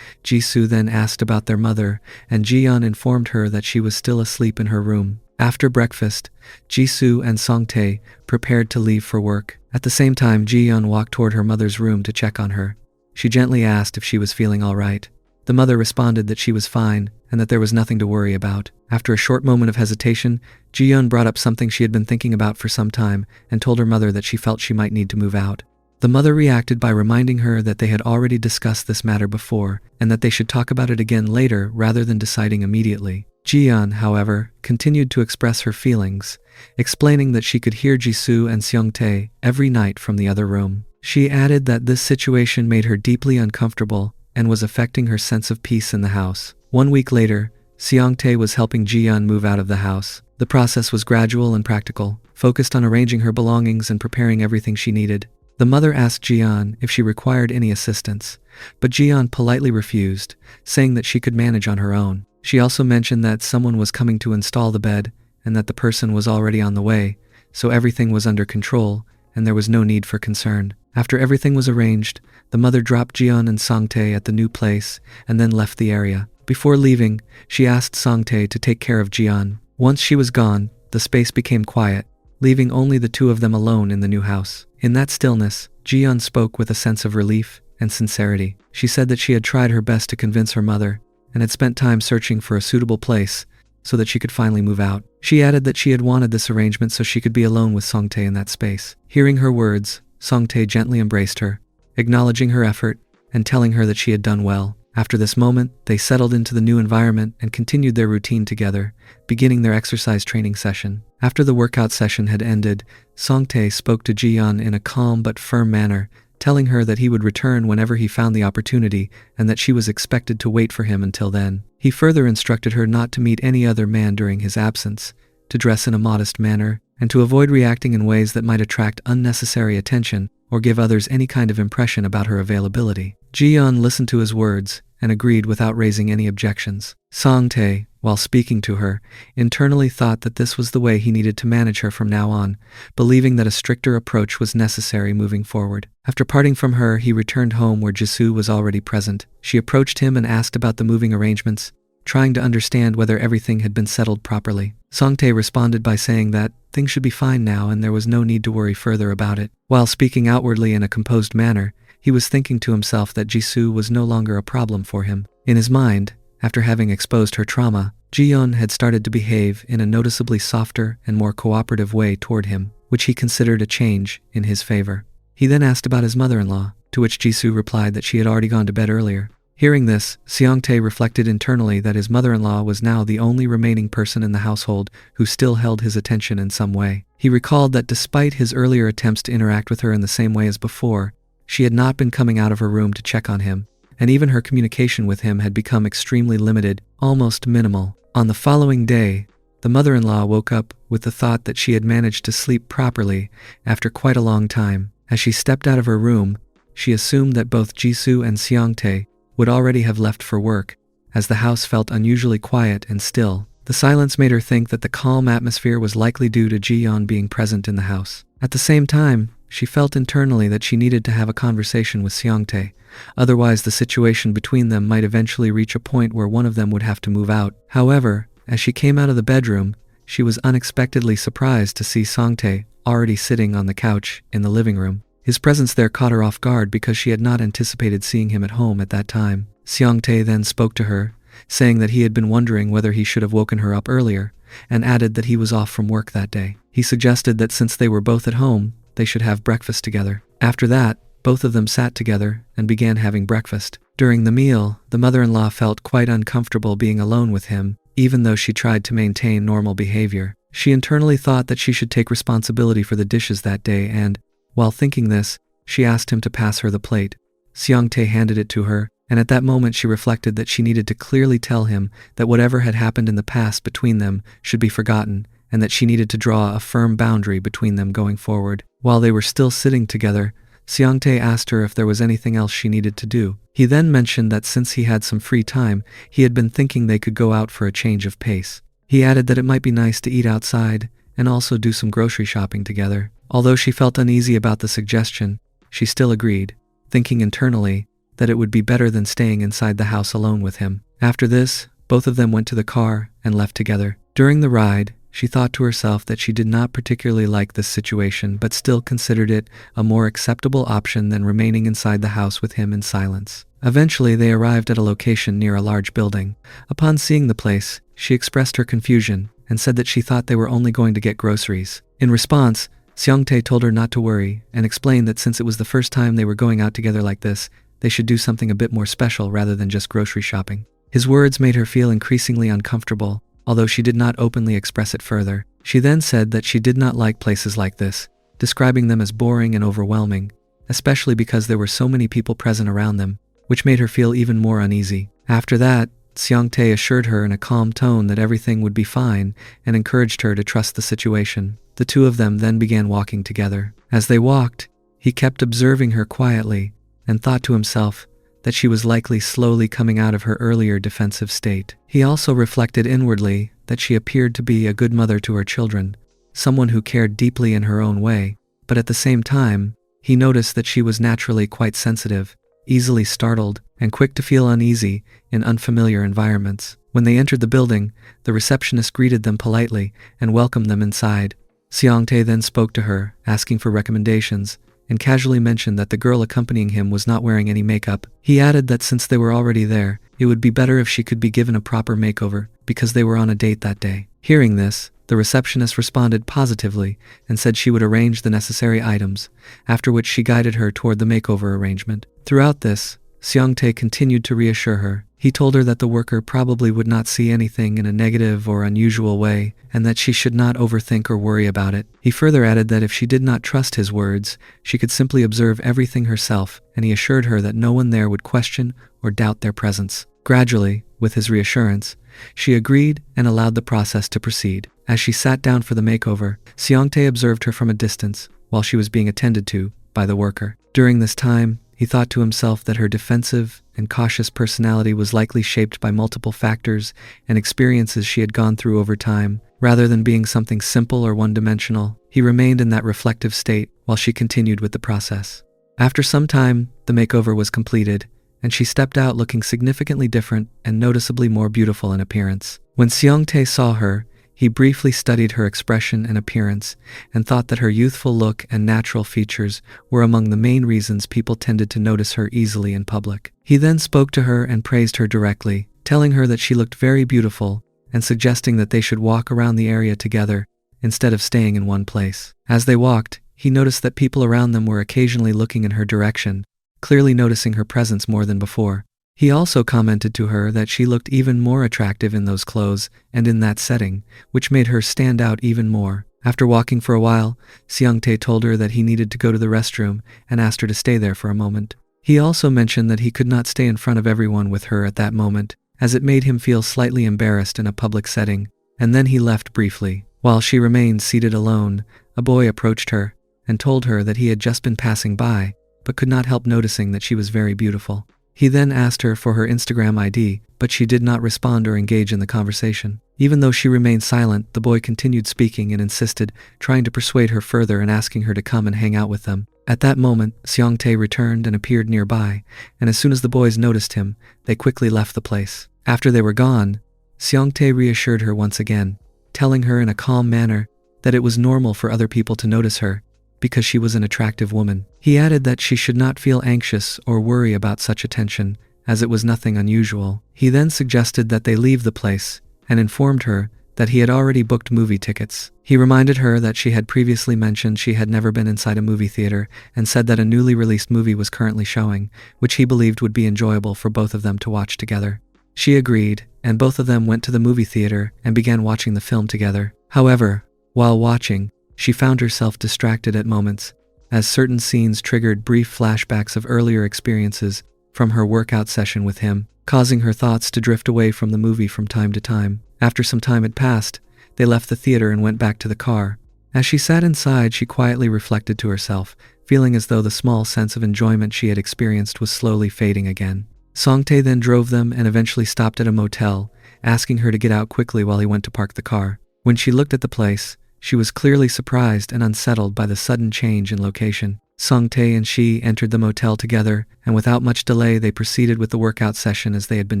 Jisoo then asked about their mother, and Ji-yeon informed her that she was still asleep in her room. After breakfast, Jisoo and Seongtae prepared to leave for work. At the same time, Ji-yeon walked toward her mother's room to check on her. She gently asked if she was feeling all right. The mother responded that she was fine and that there was nothing to worry about. After a short moment of hesitation, Ji-yeon brought up something she had been thinking about for some time and told her mother that she felt she might need to move out. The mother reacted by reminding her that they had already discussed this matter before and that they should talk about it again later rather than deciding immediately. Ji-yeon, however, continued to express her feelings, explaining that she could hear Jisoo and Seongtae every night from the other room. She added that this situation made her deeply uncomfortable and was affecting her sense of peace in the house. 1 week later, Seongtae was helping Ji-yeon move out of the house. The process was gradual and practical, focused on arranging her belongings and preparing everything she needed. The mother asked Ji-yeon if she required any assistance, but Ji-yeon politely refused, saying that she could manage on her own. She also mentioned that someone was coming to install the bed and that the person was already on the way, so everything was under control and there was no need for concern. After everything was arranged, the mother dropped Ji-yeon and Seongtae at the new place and then left the area. Before leaving, she asked Seongtae to take care of Ji-yeon. Once she was gone, the space became quiet, leaving only the two of them alone in the new house. In that stillness, Ji-yeon spoke with a sense of relief and sincerity. She said that she had tried her best to convince her mother, and had spent time searching for a suitable place so that she could finally move out. She added that she had wanted this arrangement so she could be alone with Songtae in that space. Hearing her words, Songtae gently embraced her, acknowledging her effort and telling her that she had done well. After this moment, they settled into the new environment and continued their routine together, beginning their exercise training session. After the workout session had ended, Songtae spoke to Ji-yeon in a calm but firm manner, telling her that he would return whenever he found the opportunity and that she was expected to wait for him until then. He further instructed her not to meet any other man during his absence, to dress in a modest manner, and to avoid reacting in ways that might attract unnecessary attention or give others any kind of impression about her availability. Ji-yeon listened to his words and agreed without raising any objections. Songtae, while speaking to her, internally thought that this was the way he needed to manage her from now on, believing that a stricter approach was necessary moving forward. After parting from her, he returned home where Jisoo was already present. She approached him and asked about the moving arrangements, trying to understand whether everything had been settled properly. Songtae responded by saying that things should be fine now and there was no need to worry further about it. While speaking outwardly in a composed manner, he was thinking to himself that Jisoo was no longer a problem for him. In his mind, after having exposed her trauma, Ji-yeon had started to behave in a noticeably softer and more cooperative way toward him, which he considered a change in his favor. He then asked about his mother-in-law, to which Jisoo replied that she had already gone to bed earlier. Hearing this, Songtae reflected internally that his mother-in-law was now the only remaining person in the household who still held his attention in some way. He recalled that despite his earlier attempts to interact with her in the same way as before, she had not been coming out of her room to check on him, and even her communication with him had become extremely limited, almost minimal. On the following day, the mother-in-law woke up with the thought that she had managed to sleep properly after quite a long time. As she stepped out of her room, she assumed that both Jisoo and Songtae would already have left for work, as the house felt unusually quiet and still. The silence made her think that the calm atmosphere was likely due to Ji-yeon being present in the house. At the same time, she felt internally that she needed to have a conversation with Songtae, otherwise the situation between them might eventually reach a point where one of them would have to move out. However, as she came out of the bedroom, she was unexpectedly surprised to see Songtae already sitting on the couch in the living room. His presence there caught her off guard because she had not anticipated seeing him at home at that time. Songtae then spoke to her, saying that he had been wondering whether he should have woken her up earlier, and added that he was off from work that day. He suggested that since they were both at home, they should have breakfast together. After that, both of them sat together and began having breakfast. During the meal, the mother-in-law felt quite uncomfortable being alone with him, even though she tried to maintain normal behavior. She internally thought that she should take responsibility for the dishes that day and, while thinking this, she asked him to pass her the plate. Songtae handed it to her, and at that moment she reflected that she needed to clearly tell him that whatever had happened in the past between them should be forgotten, and that she needed to draw a firm boundary between them going forward. While they were still sitting together, Songtae asked her if there was anything else she needed to do. He then mentioned that since he had some free time, he had been thinking they could go out for a change of pace. He added that it might be nice to eat outside and also do some grocery shopping together. Although she felt uneasy about the suggestion, she still agreed, thinking internally that it would be better than staying inside the house alone with him. After this, both of them went to the car and left together. During the ride, she thought to herself that she did not particularly like this situation but still considered it a more acceptable option than remaining inside the house with him in silence. Eventually, they arrived at a location near a large building. Upon seeing the place, she expressed her confusion and said that she thought they were only going to get groceries. In response, Songtae told her not to worry and explained that since it was the first time they were going out together like this, they should do something a bit more special rather than just grocery shopping. His words made her feel increasingly uncomfortable, although she did not openly express it further. She then said that she did not like places like this, describing them as boring and overwhelming, especially because there were so many people present around them, which made her feel even more uneasy. After that, Songtae assured her in a calm tone that everything would be fine and encouraged her to trust the situation. The two of them then began walking together. As they walked, he kept observing her quietly and thought to himself that she was likely slowly coming out of her earlier defensive state. He also reflected inwardly that she appeared to be a good mother to her children, someone who cared deeply in her own way, but at the same time, he noticed that she was naturally quite sensitive, easily startled, and quick to feel uneasy in unfamiliar environments. When they entered the building, the receptionist greeted them politely and welcomed them inside. Songtae then spoke to her, asking for recommendations, and casually mentioned that the girl accompanying him was not wearing any makeup. He added that since they were already there, it would be better if she could be given a proper makeover, because they were on a date that day. Hearing this, the receptionist responded positively and said she would arrange the necessary items, after which she guided her toward the makeover arrangement. Throughout this, Seong-tae continued to reassure her. He told her that the worker probably would not see anything in a negative or unusual way, and that she should not overthink or worry about it. He further added that if she did not trust his words, she could simply observe everything herself, and he assured her that no one there would question or doubt their presence. Gradually, with his reassurance, she agreed and allowed the process to proceed. As she sat down for the makeover, Seong-tae observed her from a distance while she was being attended to by the worker. During this time, he thought to himself that her defensive and cautious personality was likely shaped by multiple factors and experiences she had gone through over time. Rather than being something simple or one-dimensional, he remained in that reflective state while she continued with the process. After some time, the makeover was completed, and she stepped out looking significantly different and noticeably more beautiful in appearance. When Seong-tae saw her, he briefly studied her expression and appearance and thought that her youthful look and natural features were among the main reasons people tended to notice her easily in public. He then spoke to her and praised her directly, telling her that she looked very beautiful and suggesting that they should walk around the area together instead of staying in one place. As they walked, he noticed that people around them were occasionally looking in her direction, clearly noticing her presence more than before. He also commented to her that she looked even more attractive in those clothes and in that setting, which made her stand out even more. After walking for a while, Seong-tae told her that he needed to go to the restroom and asked her to stay there for a moment. He also mentioned that he could not stay in front of everyone with her at that moment, as it made him feel slightly embarrassed in a public setting, and then he left briefly. While she remained seated alone, a boy approached her and told her that he had just been passing by, but could not help noticing that she was very beautiful. He then asked her for her Instagram ID, but she did not respond or engage in the conversation. Even though she remained silent, the boy continued speaking and insisted, trying to persuade her further and asking her to come and hang out with them. At that moment, Seong-tae returned and appeared nearby, and as soon as the boys noticed him, they quickly left the place. After they were gone, Seong-tae reassured her once again, telling her in a calm manner that it was normal for other people to notice her, because she was an attractive woman. He added that she should not feel anxious or worry about such attention, as it was nothing unusual. He then suggested that they leave the place, and informed her that he had already booked movie tickets. He reminded her that she had previously mentioned she had never been inside a movie theater, and said that a newly released movie was currently showing, which he believed would be enjoyable for both of them to watch together. She agreed, and both of them went to the movie theater and began watching the film together. However, while watching, she found herself distracted at moments, as certain scenes triggered brief flashbacks of earlier experiences from her workout session with him, causing her thoughts to drift away from the movie from time to time. After some time had passed, they left the theater and went back to the car. As she sat inside, she quietly reflected to herself, feeling as though the small sense of enjoyment she had experienced was slowly fading again. Seong-tae then drove them and eventually stopped at a motel, asking her to get out quickly while he went to park the car. When she looked at the place, she was clearly surprised and unsettled by the sudden change in location. Seong-tae and she entered the motel together, and without much delay they proceeded with the workout session as they had been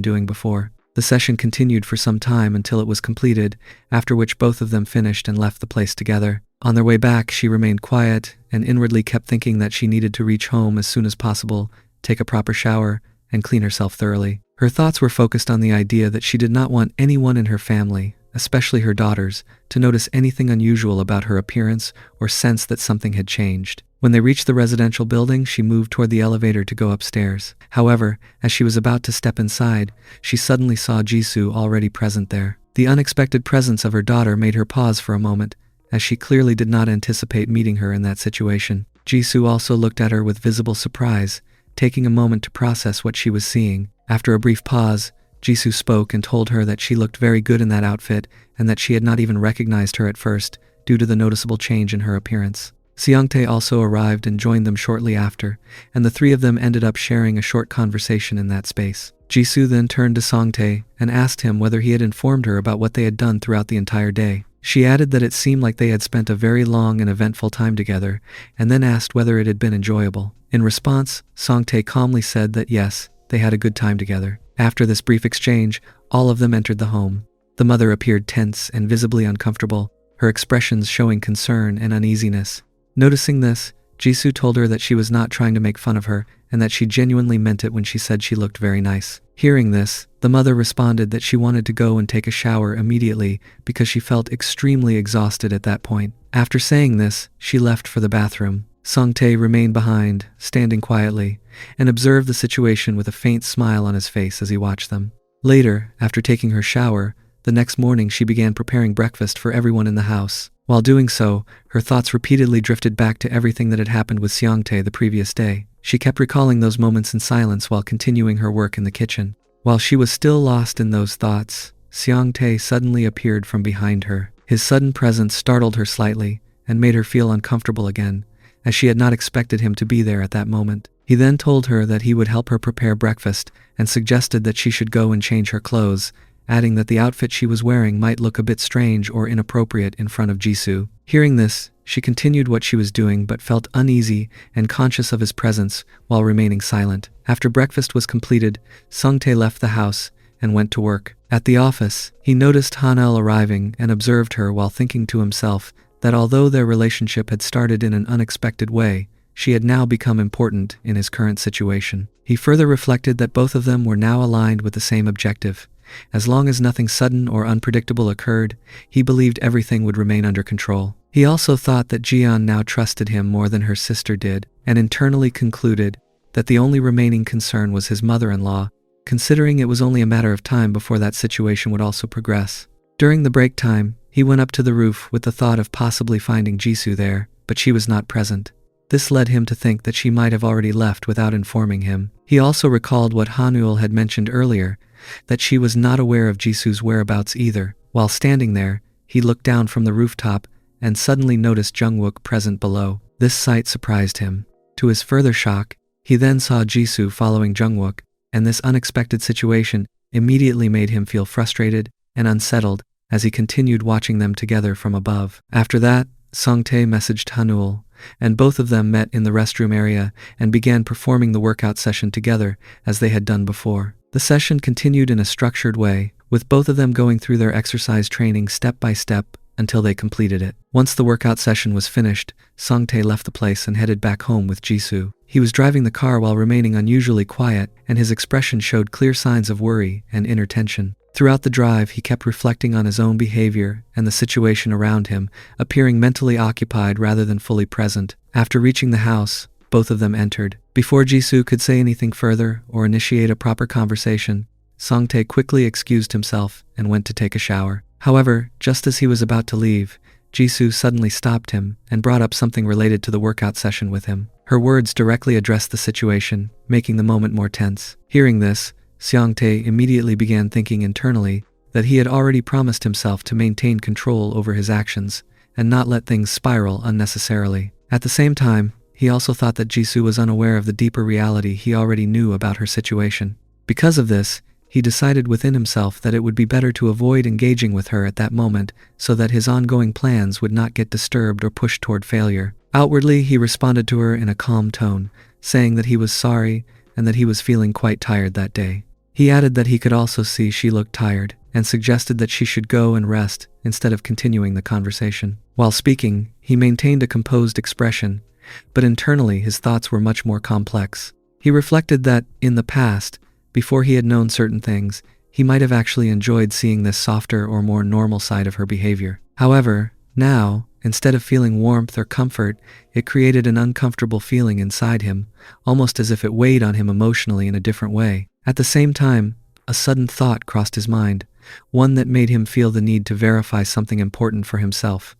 doing before. The session continued for some time until it was completed, after which both of them finished and left the place together. On their way back, she remained quiet and inwardly kept thinking that she needed to reach home as soon as possible, take a proper shower, and clean herself thoroughly. Her thoughts were focused on the idea that she did not want anyone in her family, especially her daughters, to notice anything unusual about her appearance or sense that something had changed. When they reached the residential building, she moved toward the elevator to go upstairs. However, as she was about to step inside, she suddenly saw Jisoo already present there. The unexpected presence of her daughter made her pause for a moment, as she clearly did not anticipate meeting her in that situation. Jisoo also looked at her with visible surprise, taking a moment to process what she was seeing. After a brief pause, Jisoo spoke and told her that she looked very good in that outfit and that she had not even recognized her at first due to the noticeable change in her appearance. Seong-tae also arrived and joined them shortly after, and the three of them ended up sharing a short conversation in that space. Jisoo then turned to Seong-tae and asked him whether he had informed her about what they had done throughout the entire day. She added that it seemed like they had spent a very long and eventful time together, and then asked whether it had been enjoyable. In response, Seong-tae calmly said that yes, they had a good time together. After this brief exchange, all of them entered the home. The mother appeared tense and visibly uncomfortable, her expressions showing concern and uneasiness. Noticing this, Jisoo told her that she was not trying to make fun of her and that she genuinely meant it when she said she looked very nice. Hearing this, the mother responded that she wanted to go and take a shower immediately because she felt extremely exhausted at that point. After saying this, she left for the bathroom. Songtae remained behind, standing quietly, and observed the situation with a faint smile on his face as he watched them. Later, after taking her shower, the next morning she began preparing breakfast for everyone in the house. While doing so, her thoughts repeatedly drifted back to everything that had happened with Seongtae the previous day. She kept recalling those moments in silence while continuing her work in the kitchen. While she was still lost in those thoughts, Seongtae suddenly appeared from behind her. His sudden presence startled her slightly and made her feel uncomfortable again, as she had not expected him to be there at that moment. He then told her that he would help her prepare breakfast and suggested that she should go and change her clothes, adding that the outfit she was wearing might look a bit strange or inappropriate in front of Jisoo. Hearing this, she continued what she was doing but felt uneasy and conscious of his presence while remaining silent. After breakfast was completed, Sungtae left the house and went to work. At the office, he noticed Hanel arriving and observed her while thinking to himself that although their relationship had started in an unexpected way, she had now become important in his current situation. He further reflected that both of them were now aligned with the same objective. As long as nothing sudden or unpredictable occurred, he believed everything would remain under control. He also thought that Jian now trusted him more than her sister did, and internally concluded that the only remaining concern was his mother-in-law, considering it was only a matter of time before that situation would also progress. During the break time, he went up to the roof with the thought of possibly finding Jisoo there, but she was not present. This led him to think that she might have already left without informing him. He also recalled what Hanuel had mentioned earlier, that she was not aware of Jisoo's whereabouts either. While standing there, he looked down from the rooftop and suddenly noticed Jungwook present below. This sight surprised him. To his further shock, he then saw Jisoo following Jungwook, and this unexpected situation immediately made him feel frustrated and unsettled as he continued watching them together from above. After that, Songtae messaged Hanuel, and both of them met in the restroom area and began performing the workout session together as they had done before. The session continued in a structured way, with both of them going through their exercise training step by step until they completed it. Once the workout session was finished, Songtae left the place and headed back home with Jisoo. He was driving the car while remaining unusually quiet, and his expression showed clear signs of worry and inner tension. Throughout the drive, he kept reflecting on his own behavior and the situation around him, appearing mentally occupied rather than fully present. After reaching the house, both of them entered. Before Jisoo could say anything further or initiate a proper conversation, Songtae quickly excused himself and went to take a shower. However, just as he was about to leave, Jisoo suddenly stopped him and brought up something related to the workout session with him. Her words directly addressed the situation, making the moment more tense. Hearing this, Seongtae immediately began thinking internally that he had already promised himself to maintain control over his actions and not let things spiral unnecessarily. At the same time, he also thought that Jisoo was unaware of the deeper reality he already knew about her situation. Because of this, he decided within himself that it would be better to avoid engaging with her at that moment so that his ongoing plans would not get disturbed or pushed toward failure. Outwardly, he responded to her in a calm tone, saying that he was sorry and that he was feeling quite tired that day. He added that he could also see she looked tired and suggested that she should go and rest instead of continuing the conversation. While speaking, he maintained a composed expression, but internally his thoughts were much more complex. He reflected that, in the past, before he had known certain things, he might have actually enjoyed seeing this softer or more normal side of her behavior. However, now, instead of feeling warmth or comfort, it created an uncomfortable feeling inside him, almost as if it weighed on him emotionally in a different way. At the same time, a sudden thought crossed his mind, one that made him feel the need to verify something important for himself.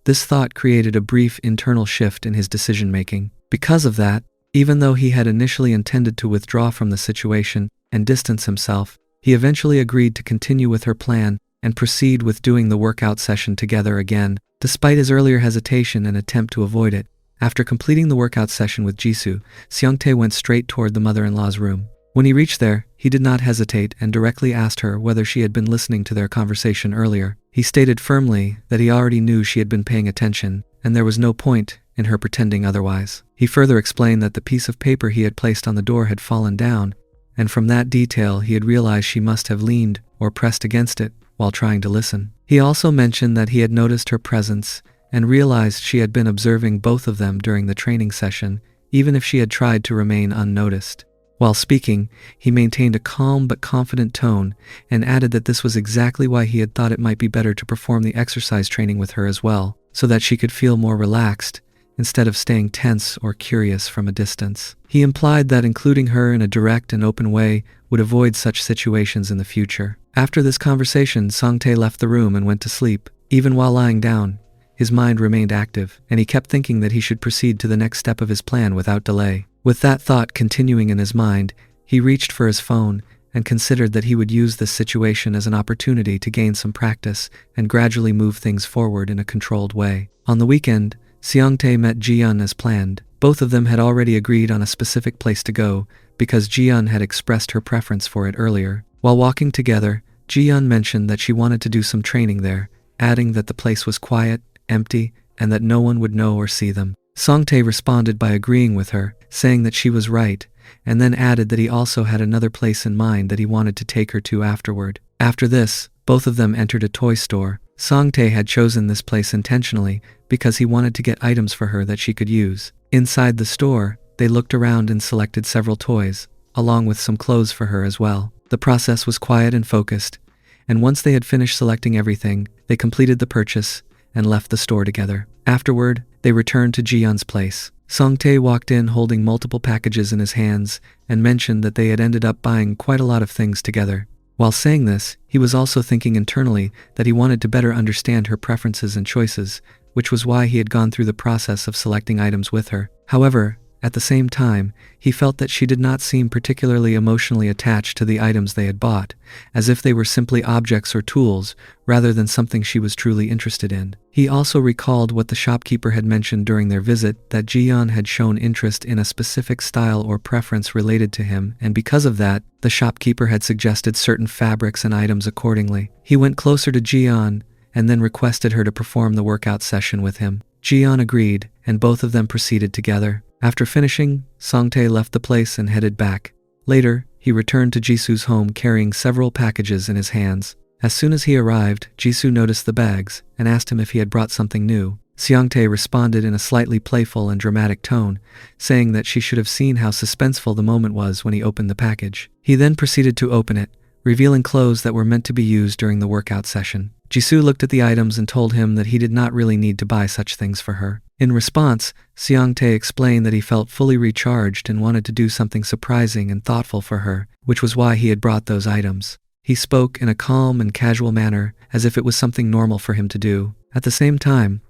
This thought created a brief internal shift in his decision-making. Because of that, even though he had initially intended to withdraw from the situation and distance himself, he eventually agreed to continue with her plan and proceed with doing the workout session together again, despite his earlier hesitation and attempt to avoid it. After completing the workout session with Jisoo, Seongtae went straight toward the mother-in-law's room. When he reached there, he did not hesitate and directly asked her whether she had been listening to their conversation earlier. He stated firmly that he already knew she had been paying attention, and there was no point in her pretending otherwise. He further explained that the piece of paper he had placed on the door had fallen down, and from that detail he had realized she must have leaned or pressed against it while trying to listen. He also mentioned that he had noticed her presence and realized she had been observing both of them during the training session, even if she had tried to remain unnoticed. While speaking, he maintained a calm but confident tone and added that this was exactly why he had thought it might be better to perform the exercise training with her as well, so that she could feel more relaxed, instead of staying tense or curious from a distance. He implied that including her in a direct and open way would avoid such situations in the future. After this conversation, Song-tae left the room and went to sleep. Even while lying down, his mind remained active, and he kept thinking that he should proceed to the next step of his plan without delay. With that thought continuing in his mind, he reached for his phone and considered that he would use this situation as an opportunity to gain some practice and gradually move things forward in a controlled way. On the weekend, Seong-tae met Ji-yeon as planned. Both of them had already agreed on a specific place to go because Ji-yeon had expressed her preference for it earlier. While walking together, Ji-yeon mentioned that she wanted to do some training there, adding that the place was quiet, empty, and that no one would know or see them. Song-tae responded by agreeing with her, saying that she was right, and then added that he also had another place in mind that he wanted to take her to afterward. After this, both of them entered a toy store. Song-tae had chosen this place intentionally because he wanted to get items for her that she could use. Inside the store, they looked around and selected several toys, along with some clothes for her as well. The process was quiet and focused, and once they had finished selecting everything, they completed the purchase and left the store together. Afterward, they returned to Ji-yeon's place. Song-tae walked in holding multiple packages in his hands and mentioned that they had ended up buying quite a lot of things together. While saying this, he was also thinking internally that he wanted to better understand her preferences and choices, which was why he had gone through the process of selecting items with her. However, at the same time, he felt that she did not seem particularly emotionally attached to the items they had bought, as if they were simply objects or tools, rather than something she was truly interested in. He also recalled what the shopkeeper had mentioned during their visit, that Ji-yeon had shown interest in a specific style or preference related to him, and because of that, the shopkeeper had suggested certain fabrics and items accordingly. He went closer to Ji-yeon and then requested her to perform the workout session with him. Ji-yeon agreed, and both of them proceeded together. After finishing, Song-tae left the place and headed back. Later, he returned to Jisoo's home carrying several packages in his hands. As soon as he arrived, Jisoo noticed the bags and asked him if he had brought something new. Seong-tae responded in a slightly playful and dramatic tone, saying that she should have seen how suspenseful the moment was when he opened the package. He then proceeded to open it, revealing clothes that were meant to be used during the workout session. Jisoo looked at the items and told him that he did not really need to buy such things for her. In response, Seong-tae explained that he felt fully recharged and wanted to do something surprising and thoughtful for her, which was why he had brought those items. He spoke in a calm and casual manner, as if it was something normal for him to do. At the same time,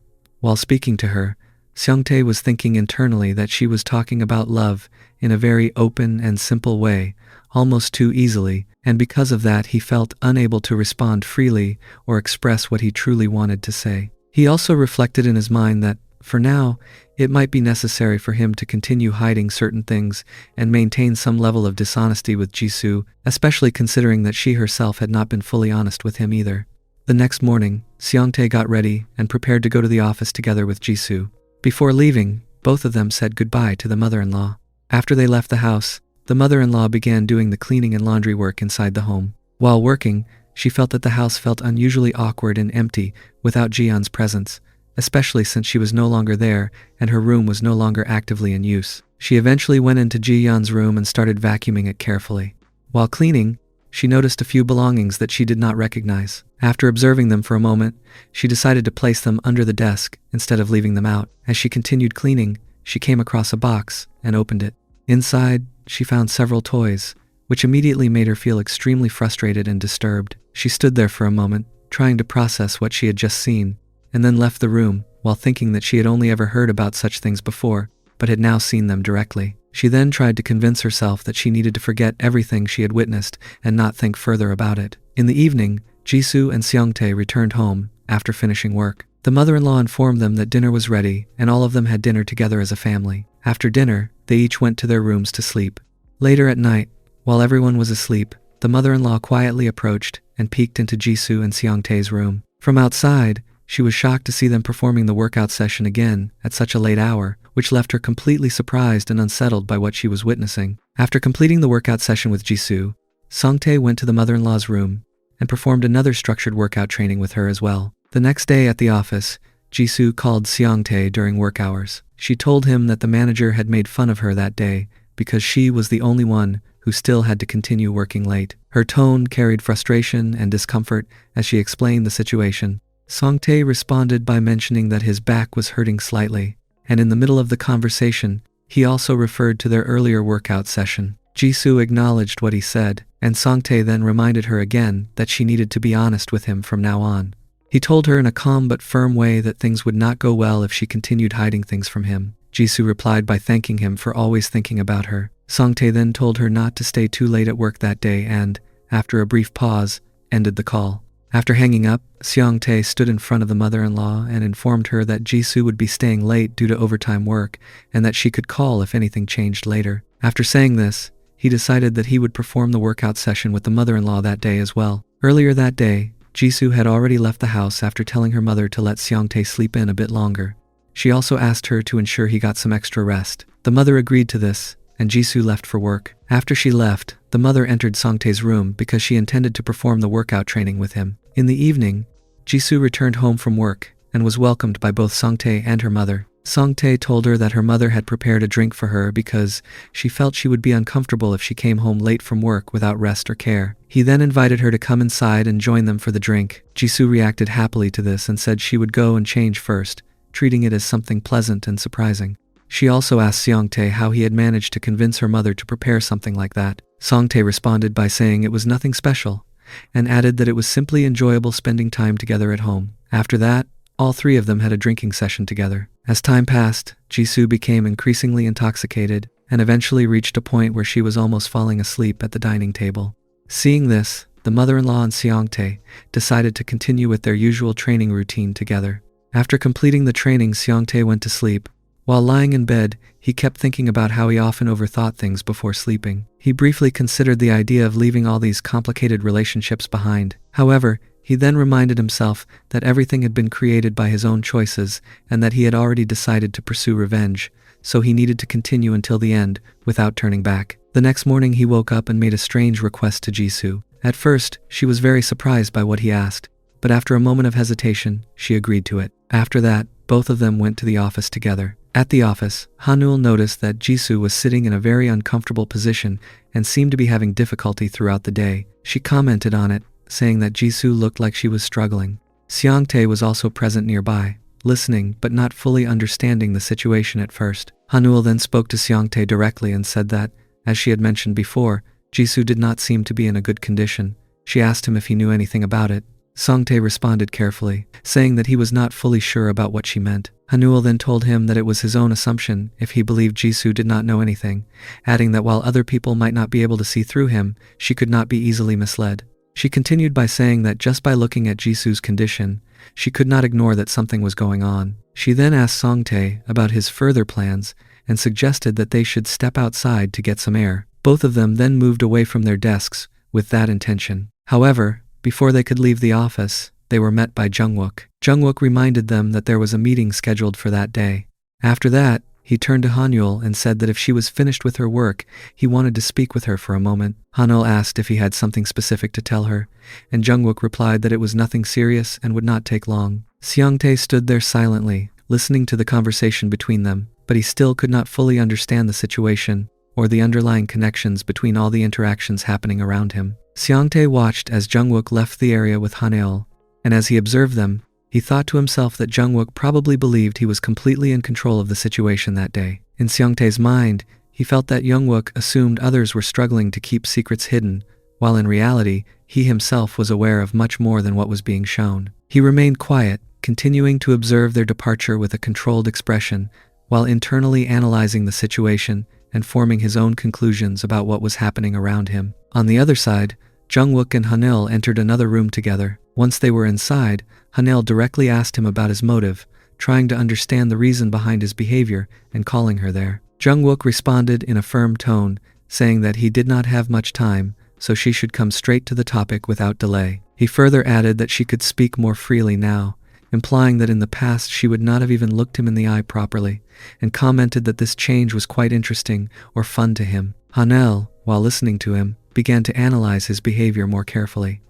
while speaking to her, Seong-tae was thinking internally that she was talking about love in a very open and simple way, almost too easily, and because of that he felt unable to respond freely or express what he truly wanted to say. He also reflected in his mind that, for now, it might be necessary for him to continue hiding certain things and maintain some level of dishonesty with Jisoo, especially considering that she herself had not been fully honest with him either. The next morning, Seong-tae got ready and prepared to go to the office together with Jisoo. Before leaving, both of them said goodbye to the mother-in-law. After they left the house, the mother-in-law began doing the cleaning and laundry work inside the home. While working, she felt that the house felt unusually awkward and empty without Ji-yeon's presence, especially since she was no longer there and her room was no longer actively in use. She eventually went into Ji-yeon's room and started vacuuming it carefully. While cleaning, she noticed a few belongings that she did not recognize. After observing them for a moment, she decided to place them under the desk instead of leaving them out. As she continued cleaning, she came across a box and opened it. Inside, she found several toys, which immediately made her feel extremely frustrated and disturbed. She stood there for a moment, trying to process what she had just seen, and then left the room, while thinking that she had only ever heard about such things before, but had now seen them directly. She then tried to convince herself that she needed to forget everything she had witnessed and not think further about it. In the evening, Jisoo and Seong-tae returned home after finishing work. The mother-in-law informed them that dinner was ready and all of them had dinner together as a family. After dinner, they each went to their rooms to sleep. Later at night, while everyone was asleep, the mother-in-law quietly approached and peeked into Jisoo and Seong-tae's room. From outside, she was shocked to see them performing the workout session again at such a late hour, which left her completely surprised and unsettled by what she was witnessing. After completing the workout session with Jisoo, Seong-tae went to the mother-in-law's room and performed another structured workout training with her as well. The next day at the office, Jisoo called Seongtae during work hours. She told him that the manager had made fun of her that day because she was the only one who still had to continue working late. Her tone carried frustration and discomfort as she explained the situation. Seongtae responded by mentioning that his back was hurting slightly, and in the middle of the conversation, he also referred to their earlier workout session. Jisoo acknowledged what he said, and Seongtae then reminded her again that she needed to be honest with him from now on. He told her in a calm but firm way that things would not go well if she continued hiding things from him. Jisoo replied by thanking him for always thinking about her. Seongtae then told her not to stay too late at work that day and, after a brief pause, ended the call. After hanging up, Seongtae stood in front of the mother-in-law and informed her that Jisoo would be staying late due to overtime work and that she could call if anything changed later. After saying this, he decided that he would perform the workout session with the mother-in-law that day as well. Earlier that day, Jisoo had already left the house after telling her mother to let Seongtae sleep in a bit longer. She also asked her to ensure he got some extra rest. The mother agreed to this, and Jisoo left for work. After she left, the mother entered Seongtae's room because she intended to perform the workout training with him. In the evening, Jisoo returned home from work and was welcomed by both Seongtae and her mother. Seongtae told her that her mother had prepared a drink for her because she felt she would be uncomfortable if she came home late from work without rest or care. He then invited her to come inside and join them for the drink. Jisoo reacted happily to this and said she would go and change first, treating it as something pleasant and surprising. She also asked Seongtae how he had managed to convince her mother to prepare something like that. Seongtae responded by saying it was nothing special, and added that it was simply enjoyable spending time together at home. After that, all three of them had a drinking session together. As time passed, Jisoo became increasingly intoxicated and eventually reached a point where she was almost falling asleep at the dining table. Seeing this, the mother-in-law and Seongtae decided to continue with their usual training routine together. After completing the training, Seongtae went to sleep. While lying in bed, he kept thinking about how he often overthought things before sleeping. He briefly considered the idea of leaving all these complicated relationships behind. However, he then reminded himself that everything had been created by his own choices and that he had already decided to pursue revenge, so he needed to continue until the end without turning back. The next morning he woke up and made a strange request to Jisoo. At first, she was very surprised by what he asked, but after a moment of hesitation, she agreed to it. After that, both of them went to the office together. At the office, Hanul noticed that Jisoo was sitting in a very uncomfortable position and seemed to be having difficulty throughout the day. She commented on it, saying that Jisoo looked like she was struggling. Seongtae was also present nearby, listening but not fully understanding the situation at first. Hanul then spoke to Seongtae directly and said that, as she had mentioned before, Jisoo did not seem to be in a good condition. She asked him if he knew anything about it. Seongtae responded carefully, saying that he was not fully sure about what she meant. Hanul then told him that it was his own assumption if he believed Jisoo did not know anything, adding that while other people might not be able to see through him, she could not be easily misled. She continued by saying that just by looking at Jisoo's condition, she could not ignore that something was going on. She then asked Seongtae about his further plans and suggested that they should step outside to get some air. Both of them then moved away from their desks with that intention. However, before they could leave the office, they were met by Jungwook. Jungwook reminded them that there was a meeting scheduled for that day. After that, he turned to Hanul and said that if she was finished with her work, he wanted to speak with her for a moment. Hanul asked if he had something specific to tell her, and Jungwook replied that it was nothing serious and would not take long. Seongtae stood there silently, listening to the conversation between them, but he still could not fully understand the situation or the underlying connections between all the interactions happening around him. Seongtae watched as Jungwook left the area with Hanul, and as he observed them, he thought to himself that Jungwook probably believed he was completely in control of the situation that day. In Seongtae's mind, he felt that Jungwook assumed others were struggling to keep secrets hidden, while in reality, he himself was aware of much more than what was being shown. He remained quiet, continuing to observe their departure with a controlled expression, while internally analyzing the situation and forming his own conclusions about what was happening around him. On the other side, Jungwook and Hanul entered another room together. Once they were inside, Hanul directly asked him about his motive, trying to understand the reason behind his behavior and calling her there. Jungwook responded in a firm tone, saying that he did not have much time, so she should come straight to the topic without delay. He further added that she could speak more freely now, implying that in the past she would not have even looked him in the eye properly, and commented that this change was quite interesting or fun to him. Hanul, while listening to him, began to analyze his behavior more carefully.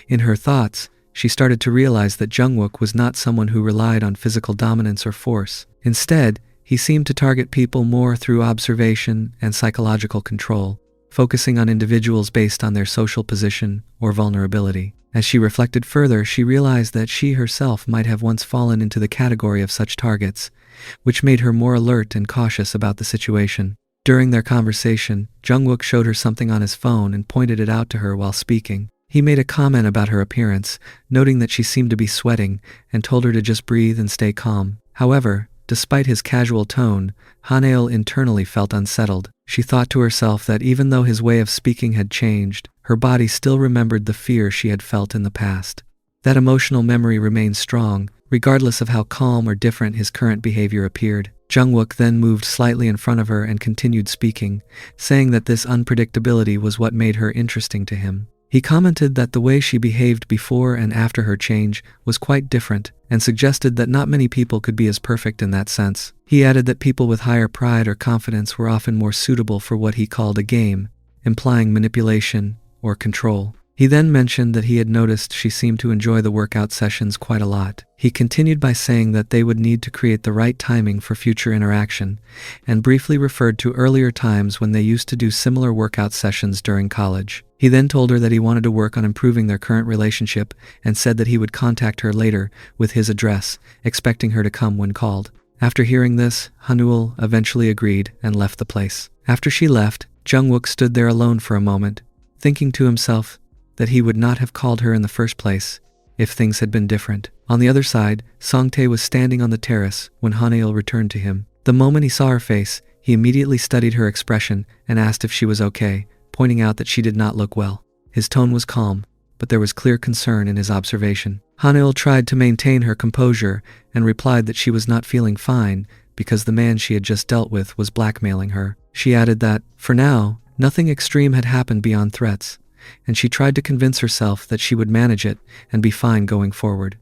In her thoughts, she started to realize that Jungwook was not someone who relied on physical dominance or force. Instead, he seemed to target people more through observation and psychological control, focusing on individuals based on their social position or vulnerability. As she reflected further, she realized that she herself might have once fallen into the category of such targets, which made her more alert and cautious about the situation. During their conversation, Jungwook showed her something on his phone and pointed it out to her while speaking. He made a comment about her appearance, noting that she seemed to be sweating, and told her to just breathe and stay calm. However, despite his casual tone, Hanail internally felt unsettled. She thought to herself that even though his way of speaking had changed, her body still remembered the fear she had felt in the past. That emotional memory remained strong, regardless of how calm or different his current behavior appeared. Jungwook then moved slightly in front of her and continued speaking, saying that this unpredictability was what made her interesting to him. He commented that the way she behaved before and after her change was quite different, and suggested that not many people could be as perfect in that sense. He added that people with higher pride or confidence were often more suitable for what he called a game, implying manipulation or control. He then mentioned that he had noticed she seemed to enjoy the workout sessions quite a lot. He continued by saying that they would need to create the right timing for future interaction, and briefly referred to earlier times when they used to do similar workout sessions during college. He then told her that he wanted to work on improving their current relationship and said that he would contact her later with his address, expecting her to come when called. After hearing this, Hanail eventually agreed and left the place. After she left, Jungwook stood there alone for a moment, thinking to himself that he would not have called her in the first place if things had been different. On the other side, Songtae was standing on the terrace when Hanail returned to him. The moment he saw her face, he immediately studied her expression and asked if she was okay, pointing out that she did not look well. His tone was calm, but there was clear concern in his observation. Hanail tried to maintain her composure and replied that she was not feeling fine because the man she had just dealt with was blackmailing her. She added that, for now, nothing extreme had happened beyond threats, and she tried to convince herself that she would manage it and be fine going forward.